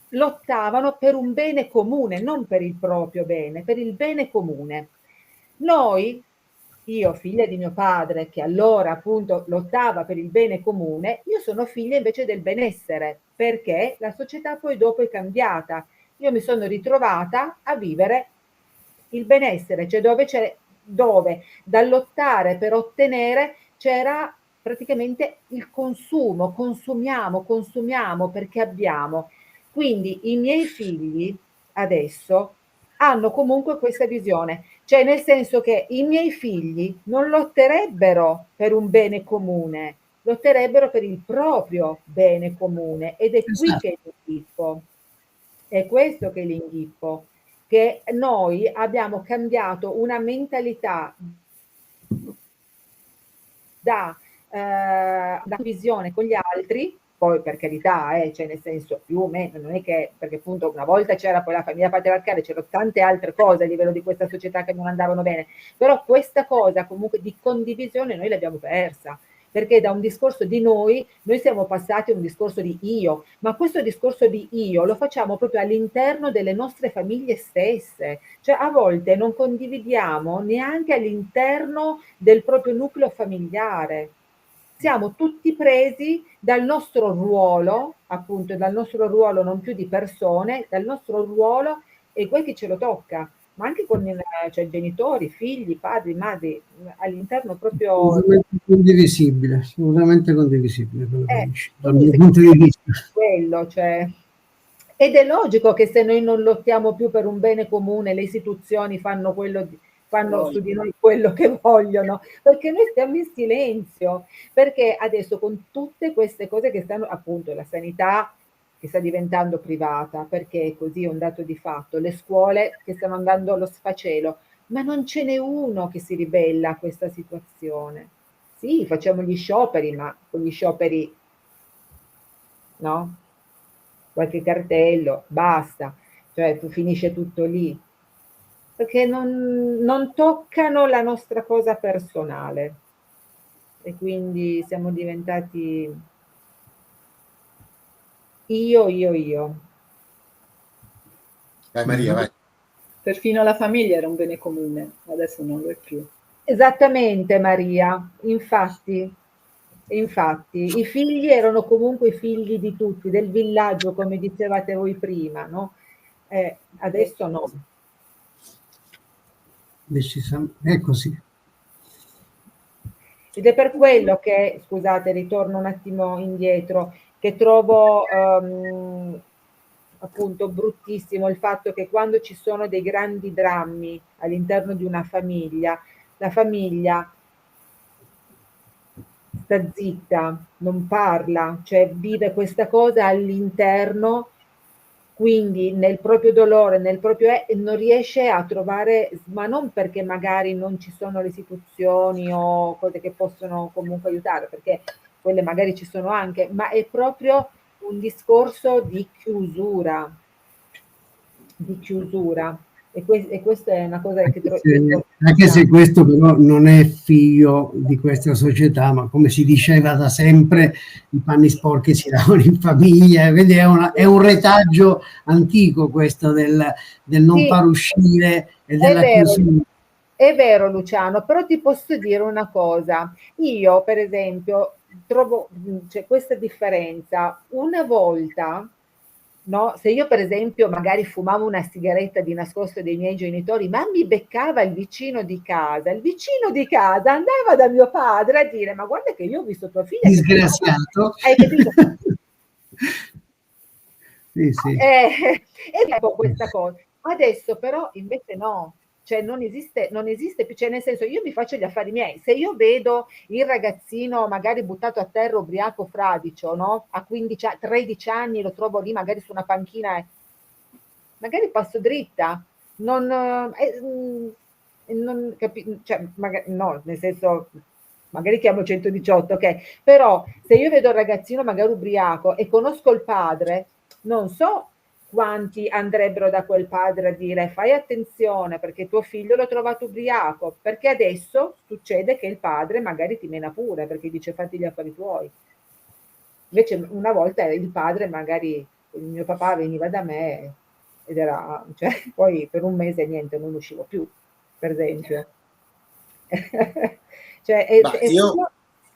lottavano per un bene comune, non per il proprio bene, per il bene comune. Noi, io figlia di mio padre, che allora appunto lottava per il bene comune, io sono figlia invece del benessere, perché la società poi dopo è cambiata. Io mi sono ritrovata a vivere il benessere, cioè dove dal lottare per ottenere c'era praticamente il consumo, consumiamo perché abbiamo. Quindi i miei figli adesso hanno comunque questa visione, cioè nel senso che i miei figli non lotterebbero per un bene comune, lotterebbero per il proprio bene comune ed è qui che è l'inghippo. È questo che è l'inghippo, che noi abbiamo cambiato una mentalità da visione con gli altri, poi per carità, cioè nel senso più o meno, non è che, perché appunto una volta c'era poi la famiglia patriarcale, c'erano tante altre cose a livello di questa società che non andavano bene, però questa cosa comunque di condivisione noi l'abbiamo persa, perché da un discorso di noi siamo passati a un discorso di io, ma questo discorso di io lo facciamo proprio all'interno delle nostre famiglie stesse, cioè a volte non condividiamo neanche all'interno del proprio nucleo familiare. Siamo tutti presi dal nostro ruolo, appunto dal nostro ruolo non più di persone, dal nostro ruolo e poi chi ce lo tocca, ma anche con cioè, genitori, figli, padri, madri, all'interno proprio... Assolutamente condivisibile quello che dici, dal quindi mio punto di vista. Quello, cioè... Ed è logico che se noi non lottiamo più per un bene comune, le istituzioni fanno su di noi quello che vogliono, perché noi stiamo in silenzio, perché adesso con tutte queste cose che stanno, appunto, la sanità che sta diventando privata, perché così è un dato di fatto, le scuole che stanno andando allo sfacelo, ma non ce n'è uno che si ribella a questa situazione. Sì, facciamo gli scioperi, ma con gli scioperi, no? Qualche cartello, basta, cioè finisce tutto lì, perché non toccano la nostra cosa personale e quindi siamo diventati io. Vai Maria, vai. Perfino la famiglia era un bene comune, adesso non lo è più. Esattamente Maria, infatti i figli erano comunque i figli di tutti, del villaggio come dicevate voi prima, no? Adesso no. È così. Ed è per quello che, scusate, ritorno un attimo indietro, che trovo appunto bruttissimo il fatto che quando ci sono dei grandi drammi all'interno di una famiglia, la famiglia sta zitta, non parla, cioè vive questa cosa all'interno, quindi nel proprio dolore, nel proprio non riesce a trovare, ma non perché magari non ci sono le istituzioni o cose che possono comunque aiutare, perché quelle magari ci sono anche, ma è proprio un discorso di chiusura, e questa è una cosa che Anche se questo però non è figlio di questa società, ma come si diceva da sempre, i panni sporchi si lavano in famiglia, quindi è un retaggio antico questo del non sì, far uscire e è della vero, chiusura. è vero Luciano, però ti posso dire una cosa, io per esempio trovo c'è questa differenza, una volta, no, se io per esempio magari fumavo una sigaretta di nascosto dai miei genitori, ma mi beccava il vicino di casa andava da mio padre a dire, ma guarda che io ho visto tua figlia che fumava, Disgraziato. hai capito? Sì, sì. Ed ecco questa cosa. Adesso però invece no, cioè non esiste più, cioè nel senso io mi faccio gli affari miei, se io vedo il ragazzino magari buttato a terra ubriaco fradicio, no? A 15, 13 anni lo trovo lì magari su una panchina, magari passo dritta, cioè, no, nel senso magari chiamo 118, ok, però se io vedo il ragazzino magari ubriaco e conosco il padre, non so quanti andrebbero da quel padre a dire fai attenzione perché tuo figlio l'ho trovato ubriaco, perché adesso succede che il padre magari ti mena pure perché dice fatti gli affari tuoi. Invece una volta il padre magari, il mio papà veniva da me ed era, cioè, poi per un mese niente, non uscivo più, per esempio. Cioè, Ma è io proprio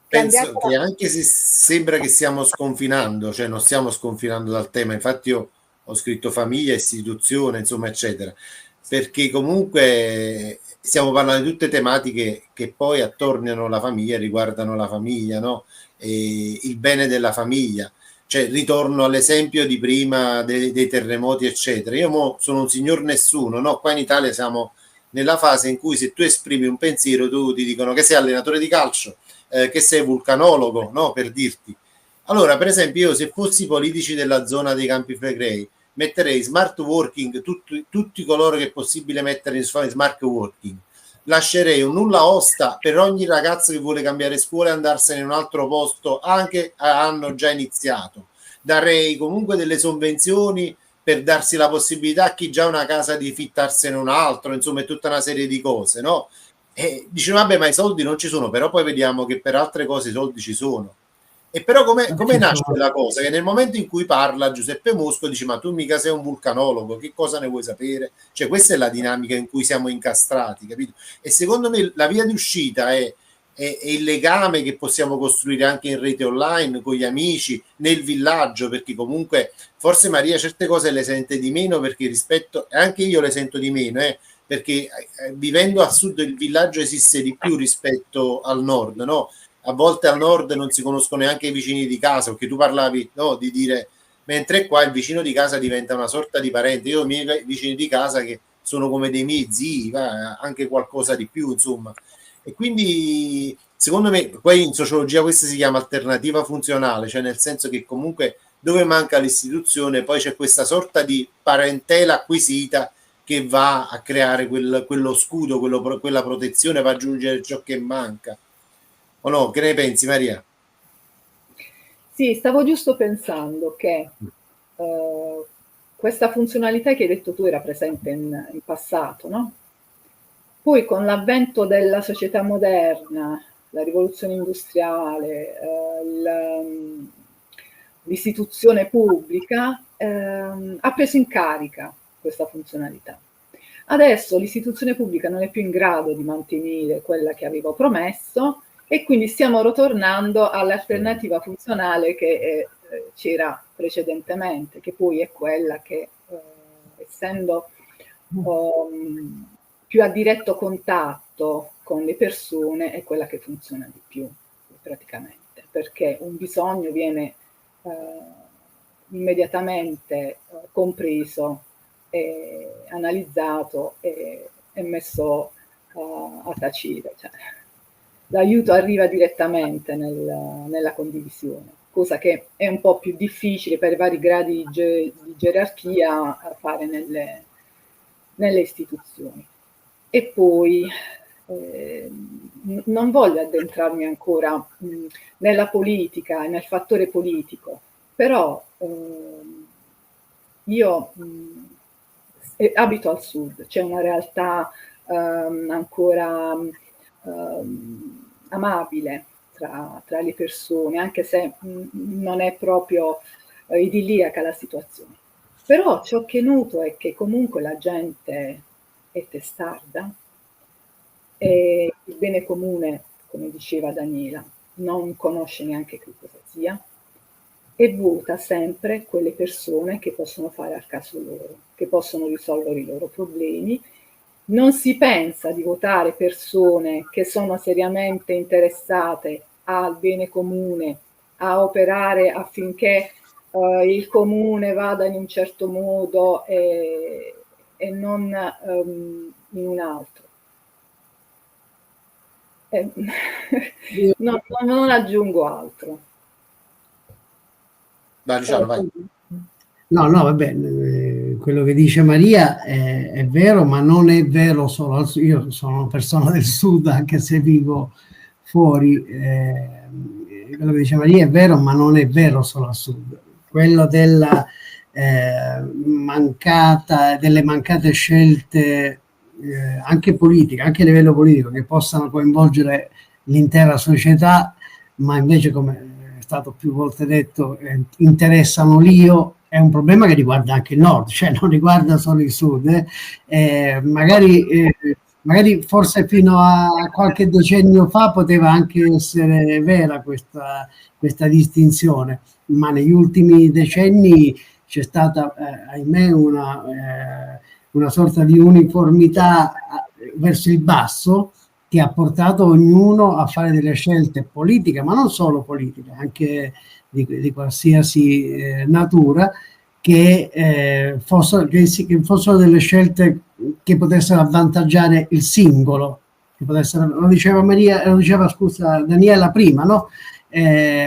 penso cambiato. che anche se sembra che stiamo sconfinando, cioè non stiamo sconfinando dal tema, infatti io ho scritto famiglia, istituzione, insomma, eccetera, perché comunque stiamo parlando di tutte tematiche che poi attorniano la famiglia, riguardano la famiglia, no? E il bene della famiglia. Cioè, ritorno all'esempio di prima dei terremoti, eccetera. Io sono un signor nessuno, no? Qua in Italia siamo nella fase in cui se tu esprimi un pensiero, tu ti dicono che sei allenatore di calcio, che sei vulcanologo, no? Per dirti. Allora, per esempio, io se fossi politici della zona dei Campi Flegrei, metterei smart working, tutti coloro che è possibile mettere in smart working. Lascerei un nulla osta per ogni ragazzo che vuole cambiare scuola e andarsene in un altro posto, anche hanno già iniziato. Darei comunque delle sovvenzioni per darsi la possibilità a chi già ha una casa di fittarsene un altro, insomma, è tutta una serie di cose, no? E dice, vabbè, ma i soldi non ci sono, però poi vediamo che per altre cose i soldi ci sono. E però come nasce la cosa? Che nel momento in cui parla Giuseppe Mosco dice, ma tu mica sei un vulcanologo, che cosa ne vuoi sapere? Cioè questa è la dinamica in cui siamo incastrati, capito? E secondo me la via di uscita è il legame che possiamo costruire anche in rete online, con gli amici, nel villaggio, perché comunque forse Maria certe cose le sente di meno, perché rispetto, anche io le sento di meno, perché vivendo a sud il villaggio esiste di più rispetto al nord, no? A volte al nord non si conoscono neanche i vicini di casa, perché tu parlavi, no, di dire, mentre qua il vicino di casa diventa una sorta di parente. Io ho i miei vicini di casa che sono come dei miei zii, anche qualcosa di più, insomma. E quindi secondo me poi in sociologia questa si chiama alternativa funzionale, cioè nel senso che comunque dove manca l'istituzione poi c'è questa sorta di parentela acquisita che va a creare quello scudo, quella protezione, va a aggiungere ciò che manca. O no? Che ne pensi, Maria? Sì, stavo giusto pensando che questa funzionalità che hai detto tu era presente in passato, no? Poi con l'avvento della società moderna, la rivoluzione industriale, l'istituzione pubblica ha preso in carica questa funzionalità. Adesso l'istituzione pubblica non è più in grado di mantenere quella che aveva promesso e quindi stiamo ritornando all'alternativa funzionale che c'era precedentemente, che poi è quella che, essendo più a diretto contatto con le persone, è quella che funziona di più, praticamente, perché un bisogno viene immediatamente compreso, analizzato e messo a tacere. Cioè, l'aiuto arriva direttamente nella condivisione, cosa che è un po' più difficile per i vari gradi di gerarchia a fare nelle istituzioni. E poi non voglio addentrarmi ancora nella politica e nel fattore politico, però io abito al sud, c'è una realtà ancora amabile tra le persone, anche se non è proprio idilliaca la situazione. Però ciò che noto è che comunque la gente è testarda e il bene comune, come diceva Daniela, non conosce neanche che cosa sia e vota sempre quelle persone che possono fare al caso loro, che possono risolvere i loro problemi. Non si pensa di votare persone che sono seriamente interessate al bene comune, a operare affinché il comune vada in un certo modo e non in un altro. Non aggiungo altro. Vai, Luciano, vai. No, va bene, quello che dice Maria è vero, ma non è vero solo io sono una persona del sud, anche se vivo fuori. Quello che dice Maria è vero, ma non è vero solo al sud. Quello della delle mancate scelte anche politiche, anche a livello politico, che possano coinvolgere l'intera società, ma invece, come è stato più volte detto, interessano l'io, è un problema che riguarda anche il nord, cioè non riguarda solo il sud. Magari forse fino a qualche decennio fa poteva anche essere vera questa distinzione, ma negli ultimi decenni c'è stata, ahimè, una sorta di uniformità verso il basso che ha portato ognuno a fare delle scelte politiche, ma non solo politiche, anche di qualsiasi natura, che fossero delle scelte che potessero avvantaggiare il singolo, che potessero, lo diceva Maria, lo diceva, scusa, Daniela prima, no?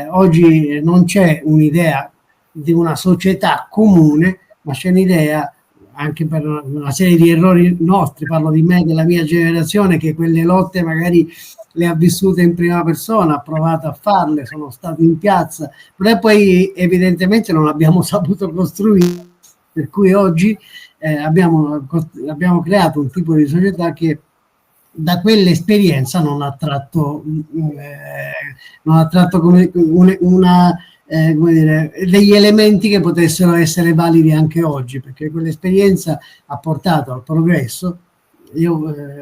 Oggi non c'è un'idea di una società comune, ma c'è un'idea, anche per una serie di errori nostri, parlo di me, della mia generazione, che quelle lotte magari le ha vissute in prima persona, ha provato a farle, sono stato in piazza, però poi evidentemente non abbiamo saputo costruire, per cui oggi abbiamo creato un tipo di società che da quell'esperienza non ha tratto come come dire, degli elementi che potessero essere validi anche oggi, perché quell'esperienza ha portato al progresso. Io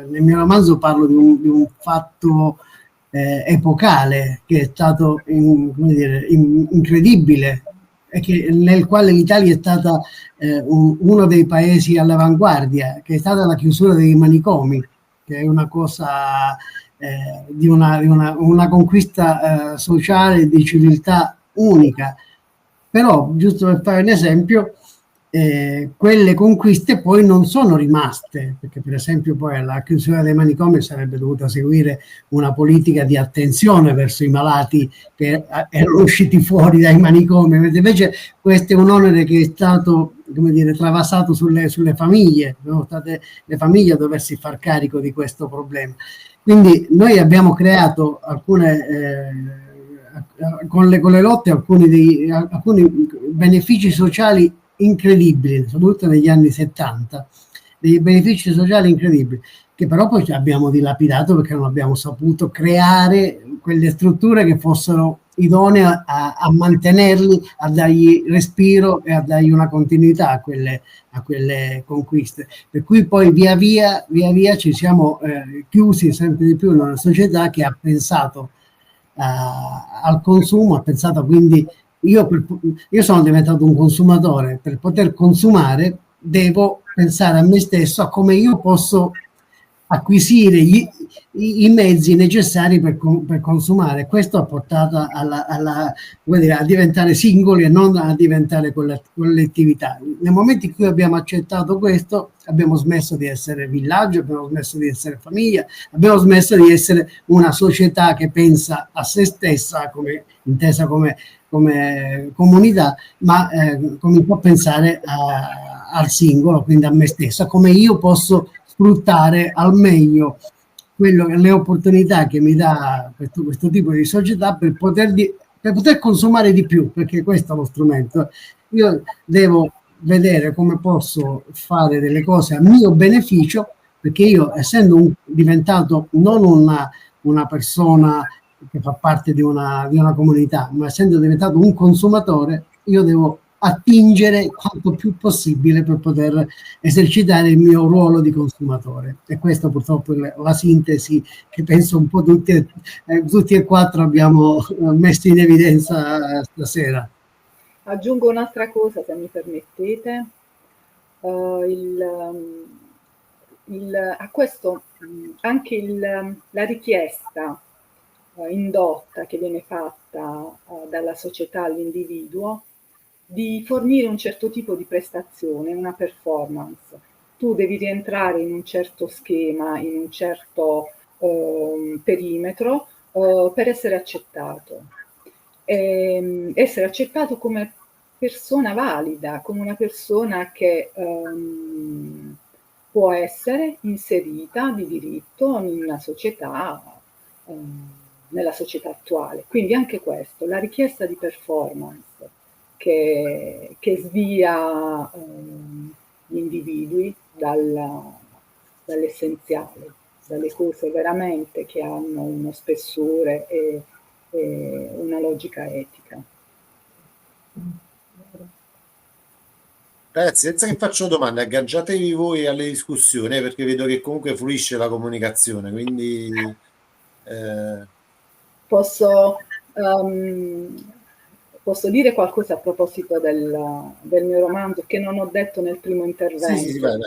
nel mio romanzo parlo di un fatto epocale che è stato incredibile e nel quale l'Italia è stata uno dei paesi all'avanguardia, che è stata la chiusura dei manicomi, che è una cosa di una conquista sociale di civiltà unica. Però, giusto per fare un esempio, quelle conquiste poi non sono rimaste, perché per esempio poi alla chiusura dei manicomi sarebbe dovuta seguire una politica di attenzione verso i malati che erano usciti fuori dai manicomi, mentre invece questo è un onere che è stato, come dire, travasato sulle famiglie, sono state le famiglie a doversi far carico di questo problema. Quindi noi abbiamo creato con le lotte alcuni benefici sociali incredibili, soprattutto negli anni 70, dei benefici sociali incredibili, che però poi abbiamo dilapidato perché non abbiamo saputo creare quelle strutture che fossero idonee a mantenerli, a dargli respiro e a dargli una continuità a quelle conquiste. Per cui poi via via ci siamo chiusi sempre di più in una società che ha pensato al consumo, ha pensato quindi io sono diventato un consumatore, per poter consumare devo pensare a me stesso, a come io posso acquisire i mezzi necessari per consumare. Questo ha portato a diventare singoli e non a diventare collettività. Nel momento in cui abbiamo accettato questo, abbiamo smesso di essere villaggio, abbiamo smesso di essere famiglia, abbiamo smesso di essere una società che pensa a se stessa, intesa come comunità, ma comincio a pensare al singolo, quindi a me stessa, come io posso sfruttare al meglio le opportunità che mi dà questo tipo di società per poter consumare di più, perché questo è lo strumento. Io devo vedere come posso fare delle cose a mio beneficio, perché io, essendo diventato non una persona che fa parte di una comunità, ma essendo diventato un consumatore, io devo attingere quanto più possibile per poter esercitare il mio ruolo di consumatore. E questa purtroppo è la sintesi che penso un po' tutti e quattro abbiamo messo in evidenza stasera. Aggiungo un'altra cosa, se mi permettete. A questo anche la richiesta indotta che viene fatta dalla società all'individuo di fornire un certo tipo di prestazione, una performance. Tu devi rientrare in un certo schema, in un certo perimetro per essere accettato. Essere accettato come persona valida, come una persona che può essere inserita di diritto in una società, nella società attuale. Quindi anche questo, la richiesta di performance che svia gli individui dall'essenziale, dalle cose veramente che hanno uno spessore e una logica etica. Ragazzi, senza che faccio domande, agganciatevi voi alle discussioni, perché vedo che comunque fluisce la comunicazione, quindi Posso dire qualcosa a proposito del mio romanzo che non ho detto nel primo intervento. sì, vai.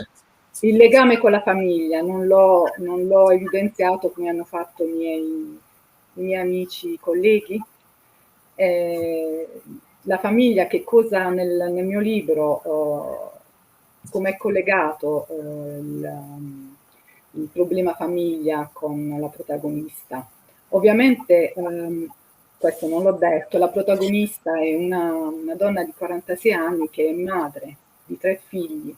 Il legame con la famiglia non l'ho evidenziato come hanno fatto i miei amici colleghi. La famiglia, che cosa nel mio libro, come è collegato il problema famiglia con la protagonista. Ovviamente, questo non l'ho detto, la protagonista è una donna di 46 anni che è madre di 3 figli,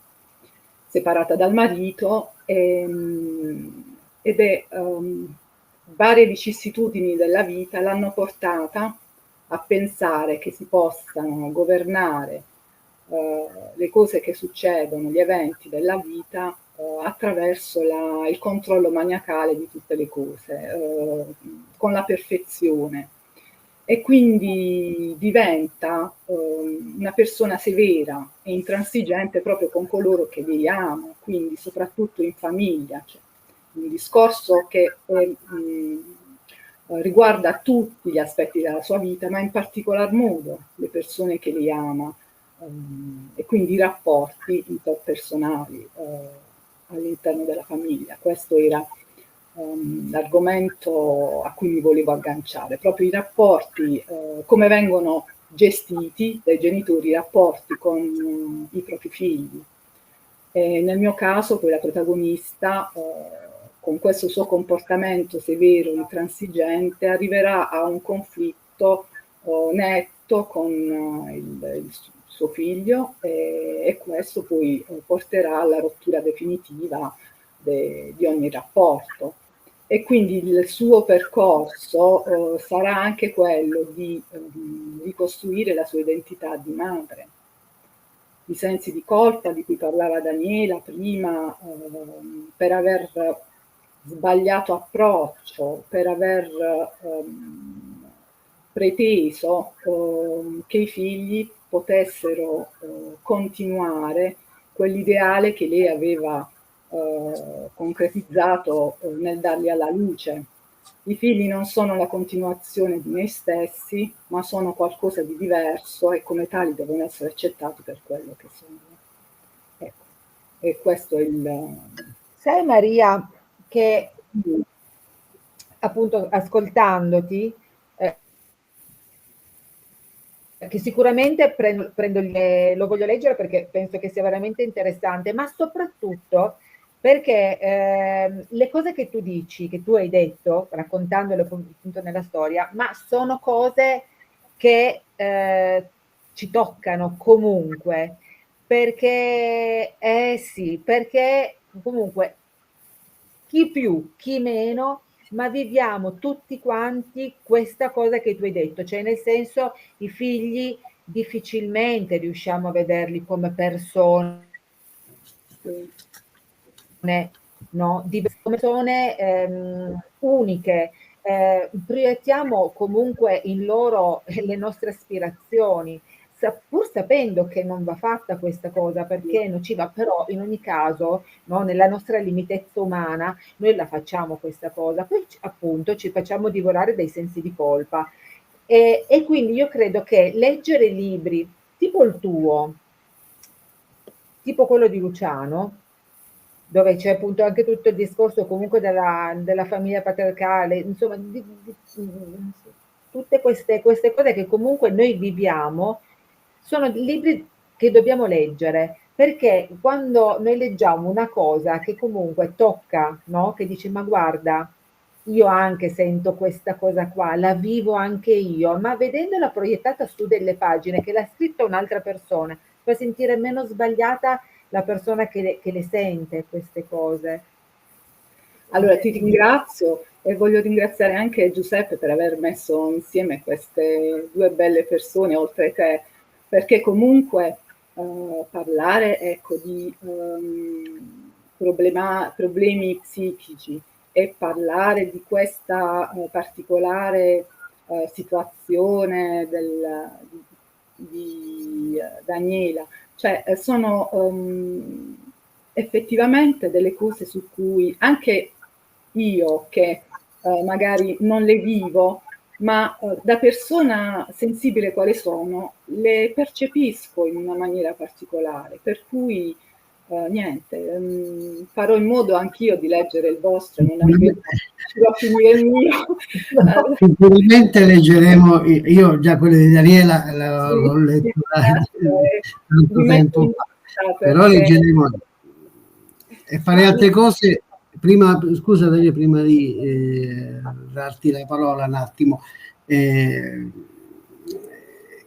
separata dal marito, ed è varie vicissitudini della vita l'hanno portata a pensare che si possano governare le cose che succedono, gli eventi della vita attraverso il controllo maniacale di tutte le cose, con la perfezione. E quindi diventa una persona severa e intransigente proprio con coloro che li ama, quindi soprattutto in famiglia. Cioè, un discorso che riguarda tutti gli aspetti della sua vita, ma in particolar modo le persone che li ama, e quindi i rapporti interpersonali all'interno della famiglia. Questo era l'argomento a cui mi volevo agganciare, proprio i rapporti, come vengono gestiti dai genitori, i rapporti con i propri figli. E nel mio caso poi la protagonista, con questo suo comportamento severo, intransigente, arriverà a un conflitto netto con il suo figlio, e questo poi porterà alla rottura definitiva di ogni rapporto. E quindi il suo percorso sarà anche quello di ricostruire la sua identità di madre. I sensi di colpa di cui parlava Daniela prima, per aver sbagliato approccio, per aver preteso che i figli potessero continuare quell'ideale che lei aveva concretizzato nel darli alla luce. I figli non sono la continuazione di noi stessi, ma sono qualcosa di diverso e come tali devono essere accettati per quello che sono. Ecco. E questo è il... Sai Maria che appunto ascoltandoti, che sicuramente lo voglio leggere perché penso che sia veramente interessante, ma soprattutto perché le cose che tu dici, che tu hai detto, raccontandole appunto nella storia, ma sono cose che ci toccano comunque, perché sì, perché comunque chi più, chi meno, ma viviamo tutti quanti questa cosa che tu hai detto, cioè nel senso i figli difficilmente riusciamo a vederli come persone, no? Come persone uniche, proiettiamo comunque in loro le nostre aspirazioni, pur sapendo che non va fatta questa cosa perché è nociva, però in ogni caso, no, nella nostra limitezza umana, noi la facciamo questa cosa, poi appunto ci facciamo divorare dai sensi di colpa. E quindi io credo che leggere libri tipo il tuo, tipo quello di Luciano, dove c'è appunto anche tutto il discorso comunque della famiglia patriarcale, insomma, tutte queste cose che comunque noi viviamo, sono libri che dobbiamo leggere, perché quando noi leggiamo una cosa che comunque tocca, no? Che dici, ma guarda, io anche sento questa cosa qua, la vivo anche io, ma vedendola proiettata su delle pagine che l'ha scritta un'altra persona, fa sentire meno sbagliata la persona che le sente queste cose. Allora ti ringrazio e voglio ringraziare anche Giuseppe per aver messo insieme queste due belle persone oltre te, perché comunque parlare, ecco, di problemi psichici e parlare di questa particolare situazione di Daniela, cioè sono effettivamente delle cose su cui anche io che magari non le vivo, ma da persona sensibile quale sono, le percepisco in una maniera particolare, per cui niente, farò in modo anch'io di leggere il vostro, non appena riuscirò a finire il mio. Sicuramente leggeremo, io già quello di Daniela l'ho letto tanto tempo fa, però leggeremo e fare altre cose. Prima, scusa Daniele, prima di darti la parola un attimo,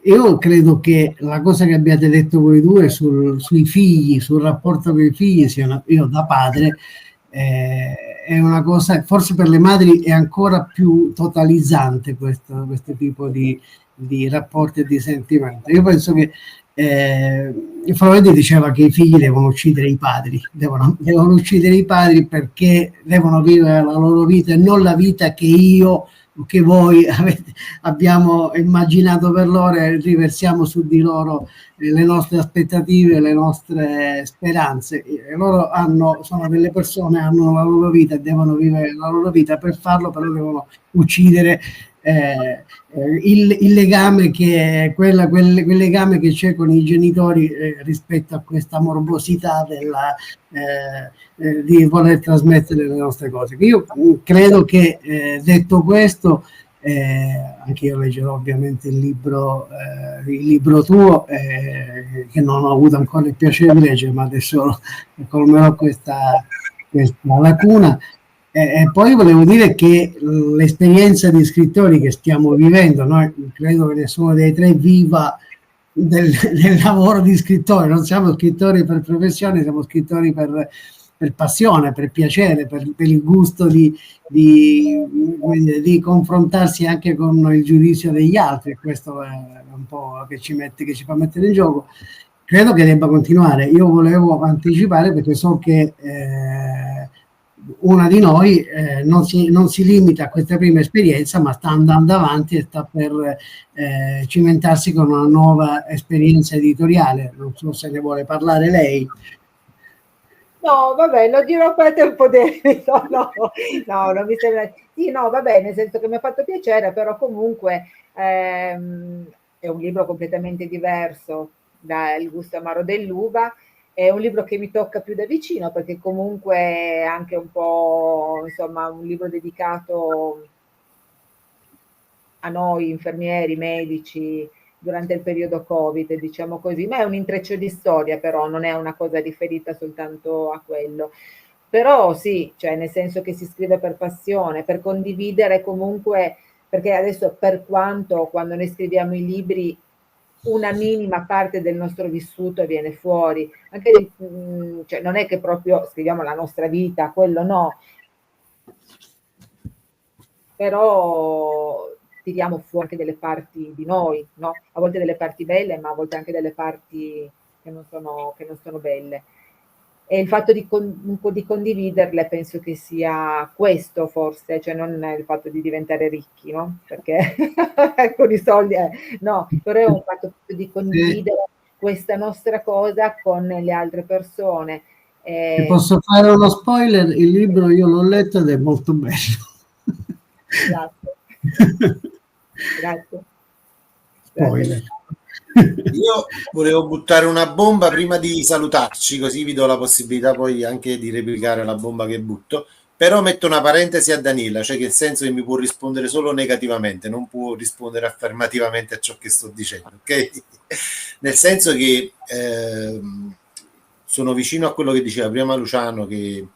io credo che la cosa che abbiate detto voi due sui figli, sul rapporto con i figli, io da padre, è una cosa, forse per le madri è ancora più totalizzante questo tipo di rapporti e di sentimento. Io penso che Freud diceva che i figli devono uccidere i padri, devono uccidere i padri perché devono vivere la loro vita e non la vita che io, che voi abbiamo immaginato per loro, e riversiamo su di loro le nostre aspettative, le nostre speranze. E loro sono delle persone, hanno la loro vita e devono vivere la loro vita. Per farlo però devono uccidere il legame quel legame che c'è con i genitori rispetto a questa morbosità di voler trasmettere le nostre cose. Io credo che detto questo, anche io leggerò ovviamente il libro tuo, che non ho avuto ancora il piacere di leggere, ma adesso colmerò questa lacuna. E poi volevo dire che l'esperienza di scrittori che stiamo vivendo, noi credo che nessuno dei tre viva del lavoro di scrittore, non siamo scrittori per professione, siamo scrittori per passione, per piacere, per il gusto di confrontarsi anche con il giudizio degli altri. Questo è un po' che ci fa mettere in gioco. Credo che debba continuare. Io volevo anticipare perché so che una di noi non si limita a questa prima esperienza, ma sta andando avanti e sta per cimentarsi con una nuova esperienza editoriale. Non so se ne vuole parlare lei. No, vabbè, lo dirò per tempo debito. No, non mi sembra. Sì, no, vabbè, nel senso che mi ha fatto piacere, però comunque è un libro completamente diverso da Il gusto amaro dell'uva. È un libro che mi tocca più da vicino perché comunque è anche un po', insomma, un libro dedicato a noi infermieri, medici, durante il periodo Covid, diciamo così, ma è un intreccio di storia, però non è una cosa riferita soltanto a quello. Però sì, cioè nel senso che si scrive per passione, per condividere comunque, perché adesso per quanto quando noi scriviamo i libri una minima parte del nostro vissuto viene fuori, anche cioè non è che proprio scriviamo la nostra vita, quello no, però tiriamo fuori anche delle parti di noi, no? A volte delle parti belle, ma a volte anche delle parti che non sono belle. E il fatto di condividerle penso che sia questo, forse, cioè non il fatto di diventare ricchi, no? Perché con i soldi, no, però è un fatto di condividere questa nostra cosa con le altre persone. Ti posso fare uno spoiler? Il libro io l'ho letto ed è molto bello. Grazie. Grazie. Spoiler. Io volevo buttare una bomba prima di salutarci, così vi do la possibilità poi anche di replicare la bomba che butto, però metto una parentesi a Daniela, cioè che nel senso che mi può rispondere solo negativamente, non può rispondere affermativamente a ciò che sto dicendo, ok? Nel senso che sono vicino a quello che diceva prima Luciano, che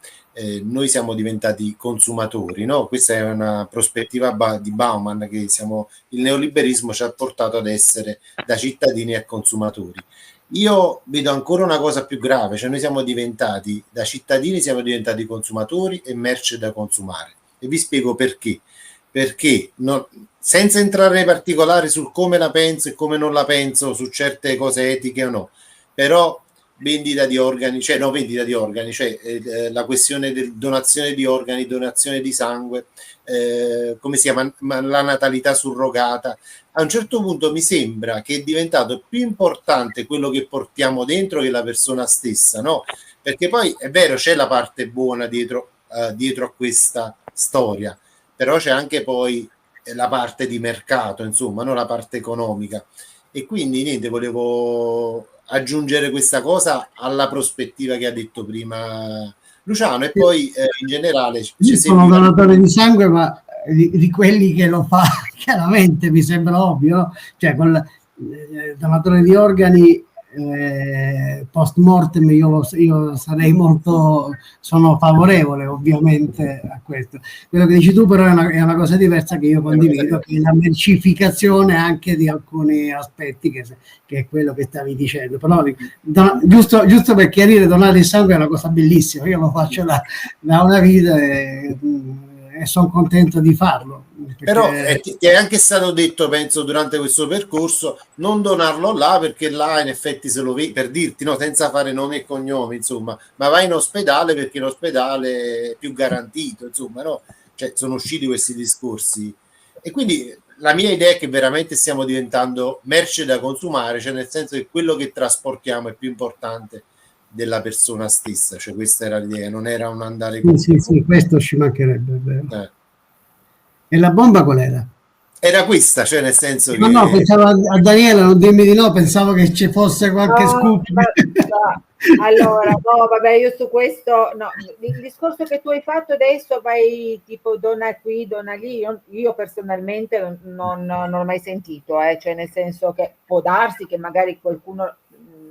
noi siamo diventati consumatori, no? Questa è una prospettiva di Bauman, che il neoliberismo ci ha portato ad essere da cittadini a consumatori. Io vedo ancora una cosa più grave, cioè noi siamo diventati, da cittadini siamo diventati consumatori e merce da consumare. E vi spiego perché. Perché, senza entrare nei particolari sul come la penso e come non la penso, su certe cose etiche o no, però vendita di organi, cioè la questione del donazione di organi, donazione di sangue, come si chiama, la natalità surrogata. A un certo punto mi sembra che è diventato più importante quello che portiamo dentro che la persona stessa, no? Perché poi è vero, c'è la parte buona dietro a questa storia, però c'è anche poi la parte di mercato, insomma, no? La parte economica. E quindi niente, volevo aggiungere questa cosa alla prospettiva che ha detto prima Luciano, e poi in generale io sono donatore di sangue, ma di quelli che lo fa chiaramente, mi sembra ovvio, no? Cioè con donatore di organi post mortem io sarei sono favorevole ovviamente a questo. Quello che dici tu però è una cosa diversa che io condivido, che è la mercificazione anche di alcuni aspetti, che è quello che stavi dicendo. Però giusto per chiarire, donare il sangue è una cosa bellissima, io lo faccio da una vita e sono contento di farlo. Però ti è anche stato detto, penso, durante questo percorso, non donarlo là, perché là in effetti se lo vedi, per dirti, no, senza fare nomi e cognomi, insomma, ma vai in ospedale perché l'ospedale è più garantito, insomma, no? Cioè, sono usciti questi discorsi. E quindi la mia idea è che veramente stiamo diventando merce da consumare, cioè nel senso che quello che trasportiamo è più importante della persona stessa, cioè questa era l'idea, non era un andare con... Sì, questo ci mancherebbe. E la bomba qual era? Era questa, cioè nel senso che... No, pensavo a Daniela, non dirmi di no, pensavo che ci fosse qualche scoop. Allora, no, vabbè, io su questo, no, il discorso che tu hai fatto adesso, vai tipo dona qui, dona lì, io personalmente non l'ho mai sentito, cioè nel senso che può darsi che magari qualcuno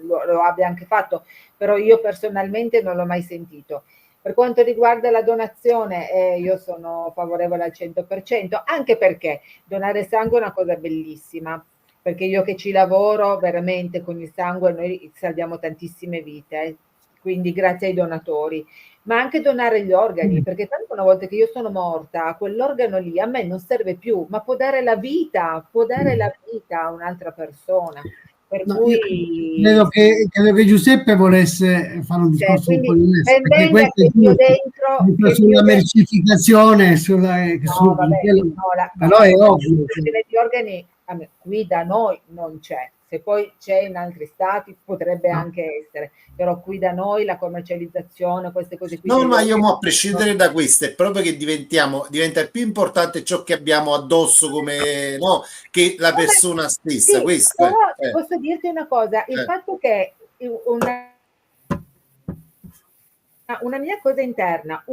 lo abbia anche fatto, però io personalmente non l'ho mai sentito. Per quanto riguarda la donazione, io sono favorevole al 100%, anche perché donare sangue è una cosa bellissima, perché io che ci lavoro veramente con il sangue noi salviamo tantissime vite, quindi grazie ai donatori, ma anche donare gli organi, perché tanto una volta che io sono morta, quell'organo lì a me non serve più, ma può dare la vita a un'altra persona. Per cui credo che Giuseppe volesse fare un discorso un po' diverso, perché questo è dentro sulla mercificazione, però è ovvio. Gli organi qui da noi non c'è, se poi c'è in altri stati potrebbe anche essere, però qui da noi la commercializzazione, queste cose qui. No, ma io a prescindere da questo, è proprio che diventa più importante ciò che abbiamo addosso, come no, che la persona stessa. Sì, questo però posso dirti una cosa, il fatto che una mia cosa interna,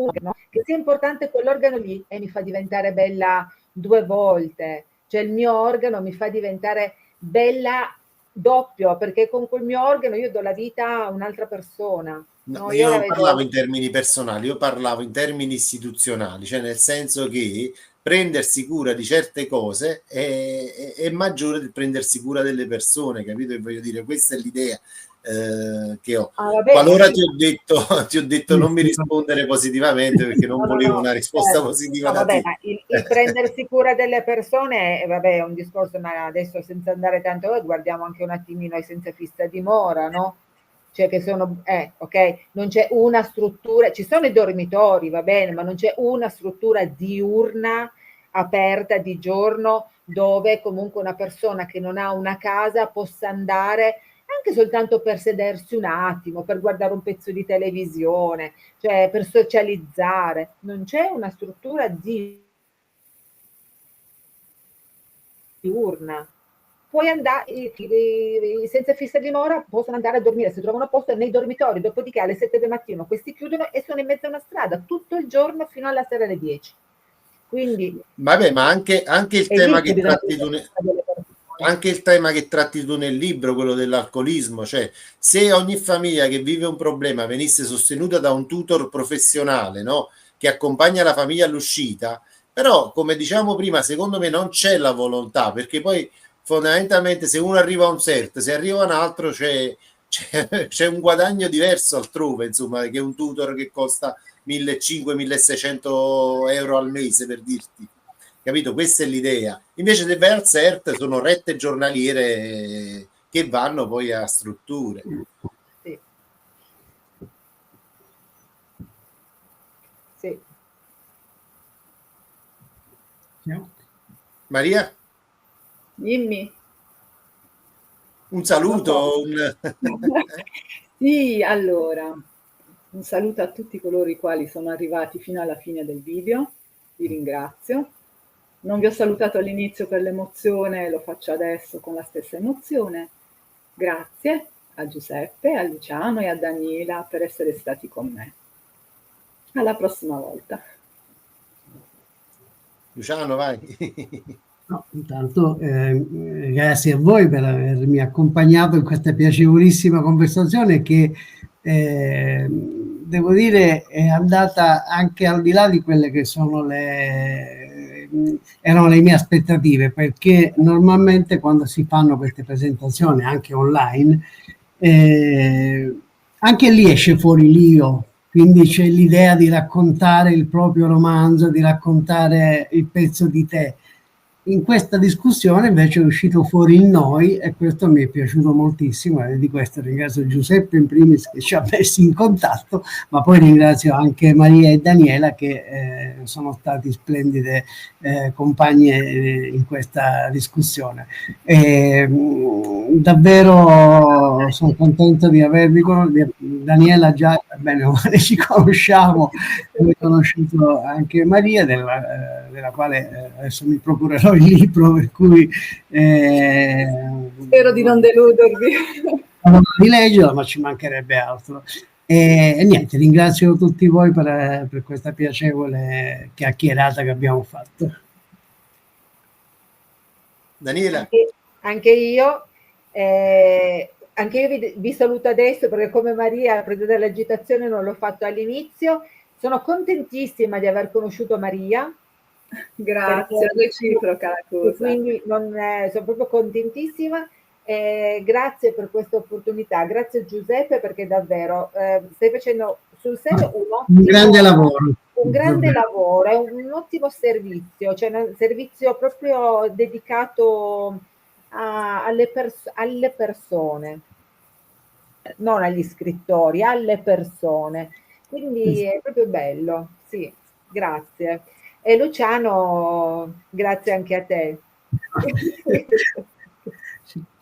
che sia importante quell'organo lì e mi fa diventare bella 2 volte, cioè il mio organo mi fa diventare bella doppio, perché con quel mio organo io do la vita a un'altra persona. No, io non parlavo in termini personali, io parlavo in termini istituzionali, cioè nel senso che prendersi cura di certe cose è maggiore del prendersi cura delle persone, capito che voglio dire? Questa è l'idea. che ho. Vabbè, Qualora ti ho detto non mi rispondere positivamente perché non volevo una risposta positiva da vabbè, te. ma il prendersi cura delle persone, vabbè, è un discorso, ma adesso senza andare tanto, guardiamo anche un attimino ai senza fissa dimora, no? Cioè che sono, ok, non c'è una struttura, ci sono i dormitori, va bene, ma non c'è una struttura diurna aperta di giorno dove comunque una persona che non ha una casa possa andare anche soltanto per sedersi un attimo, per guardare un pezzo di televisione, cioè per socializzare. Non c'è una struttura diurna. Puoi andare, senza fissa dimora possono andare a dormire, se trovano posto nei dormitori, dopodiché alle 7 del mattino questi chiudono e sono in mezzo a una strada tutto il giorno fino alla sera alle 10. Quindi vabbè, ma anche il tema che tratti tu anche il tema che tratti tu nel libro, quello dell'alcolismo, cioè se ogni famiglia che vive un problema venisse sostenuta da un tutor professionale, no? Che accompagna la famiglia all'uscita, però come diciamo prima, secondo me non c'è la volontà, perché poi fondamentalmente se uno arriva a un CERT, se arriva un altro c'è un guadagno diverso altrove, insomma, che un tutor che costa 1.500-1.600 euro al mese, per dirti. Capito? Questa è l'idea. Invece se vai al CERT sono rette giornaliere che vanno poi a strutture. sì. Sì. Maria? Dimmi. Un saluto. Sì, allora, un saluto a tutti coloro i quali sono arrivati fino alla fine del video, vi ringrazio. Non vi ho salutato all'inizio per l'emozione, lo faccio adesso con la stessa emozione. Grazie a Giuseppe, a Luciano e a Daniela per essere stati con me. Alla prossima volta. Luciano, vai. No, intanto grazie a voi per avermi accompagnato in questa piacevolissima conversazione che devo dire è andata anche al di là di quelle che sono erano le mie aspettative, perché normalmente quando si fanno queste presentazioni anche online anche lì esce fuori l'io, quindi c'è l'idea di raccontare il proprio romanzo, di raccontare il pezzo di te. In questa discussione invece è uscito fuori il noi e questo mi è piaciuto moltissimo e di questo ringrazio Giuseppe in primis che ci ha messi in contatto, ma poi ringrazio anche Maria e Daniela che sono stati splendide compagne in questa discussione. Davvero sono contento di avervi conosciuto. Daniela già, bene, ci conosciamo, ho conosciuto anche Maria della quale adesso mi procurerò il libro, per cui spero di non deludervi. Non di leggerlo, ma ci mancherebbe altro. E niente, ringrazio tutti voi per questa piacevole chiacchierata che abbiamo fatto. Daniela? Anche io vi saluto adesso perché come Maria, preso dall'agitazione, non l'ho fatto all'inizio. Sono contentissima di aver conosciuto Maria. Grazie, reciproca la cosa. Quindi sono proprio contentissima. Grazie per questa opportunità, grazie Giuseppe perché davvero stai facendo sul serio un grande lavoro. Un grande lavoro, è un ottimo servizio, cioè un servizio proprio dedicato alle persone, non agli scrittori, alle persone. Quindi è proprio bello, sì, grazie. E Luciano, grazie anche a te.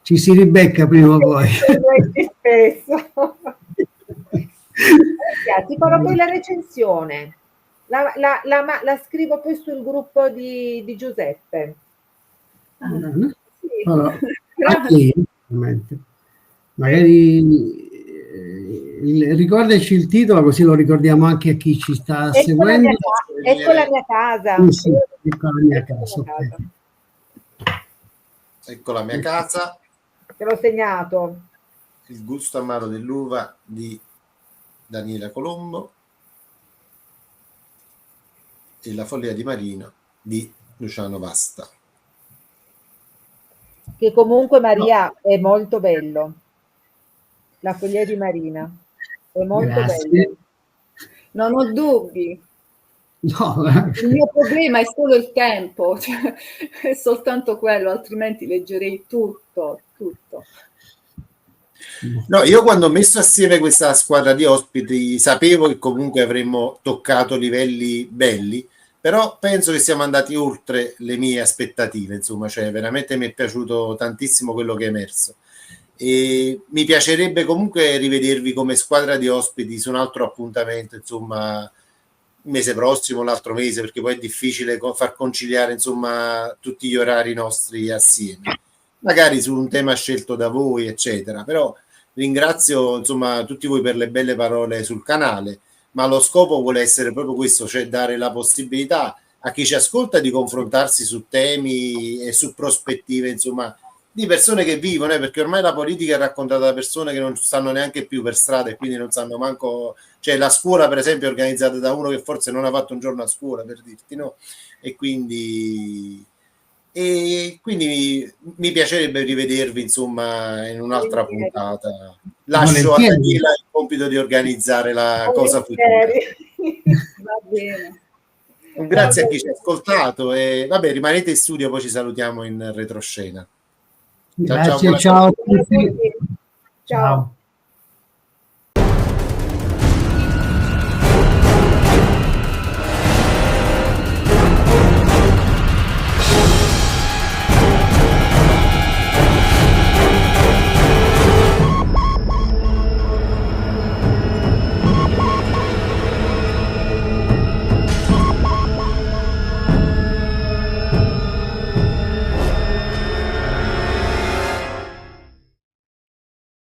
Ci si ribecca prima o poi. Spesso. Ti farò poi la recensione. La scrivo poi sul gruppo di Giuseppe. Sì. Allora, magari ricordaci il titolo così lo ricordiamo anche a chi ci sta seguendo. Ecco la mia casa. Sì, ecco la mia casa. Okay. Ecco la mia casa. Te l'ho segnato. Il gusto amaro dell'uva di Daniela Colombo e La follia di Marino di Luciano Vasta. Che comunque Maria è molto bello. La follia di Marina. È molto Grazie. bello. Non ho dubbi. No, Il mio problema è solo il tempo, cioè, è soltanto quello, altrimenti leggerei tutto. No, io quando ho messo assieme questa squadra di ospiti sapevo che comunque avremmo toccato livelli belli, però penso che siamo andati oltre le mie aspettative, insomma, cioè veramente mi è piaciuto tantissimo quello che è emerso. E mi piacerebbe comunque rivedervi come squadra di ospiti su un altro appuntamento, insomma, il mese prossimo, l'altro mese, perché poi è difficile far conciliare, insomma, tutti gli orari nostri assieme. Magari su un tema scelto da voi, eccetera. Però ringrazio, insomma, tutti voi per le belle parole sul canale, ma lo scopo vuole essere proprio questo, cioè dare la possibilità a chi ci ascolta di confrontarsi su temi e su prospettive, insomma, di persone che vivono, perché ormai la politica è raccontata da persone che non stanno neanche più per strada e quindi non sanno manco, cioè la scuola per esempio è organizzata da uno che forse non ha fatto un giorno a scuola, per dirti, no? E quindi mi piacerebbe rivedervi, insomma, in un'altra puntata. Lascio a Daniela il compito di organizzare la cosa futura. Va bene. Grazie a chi ci ha ascoltato e vabbè, rimanete in studio, poi ci salutiamo in retroscena. Grazie, ciao a tutti. Ciao.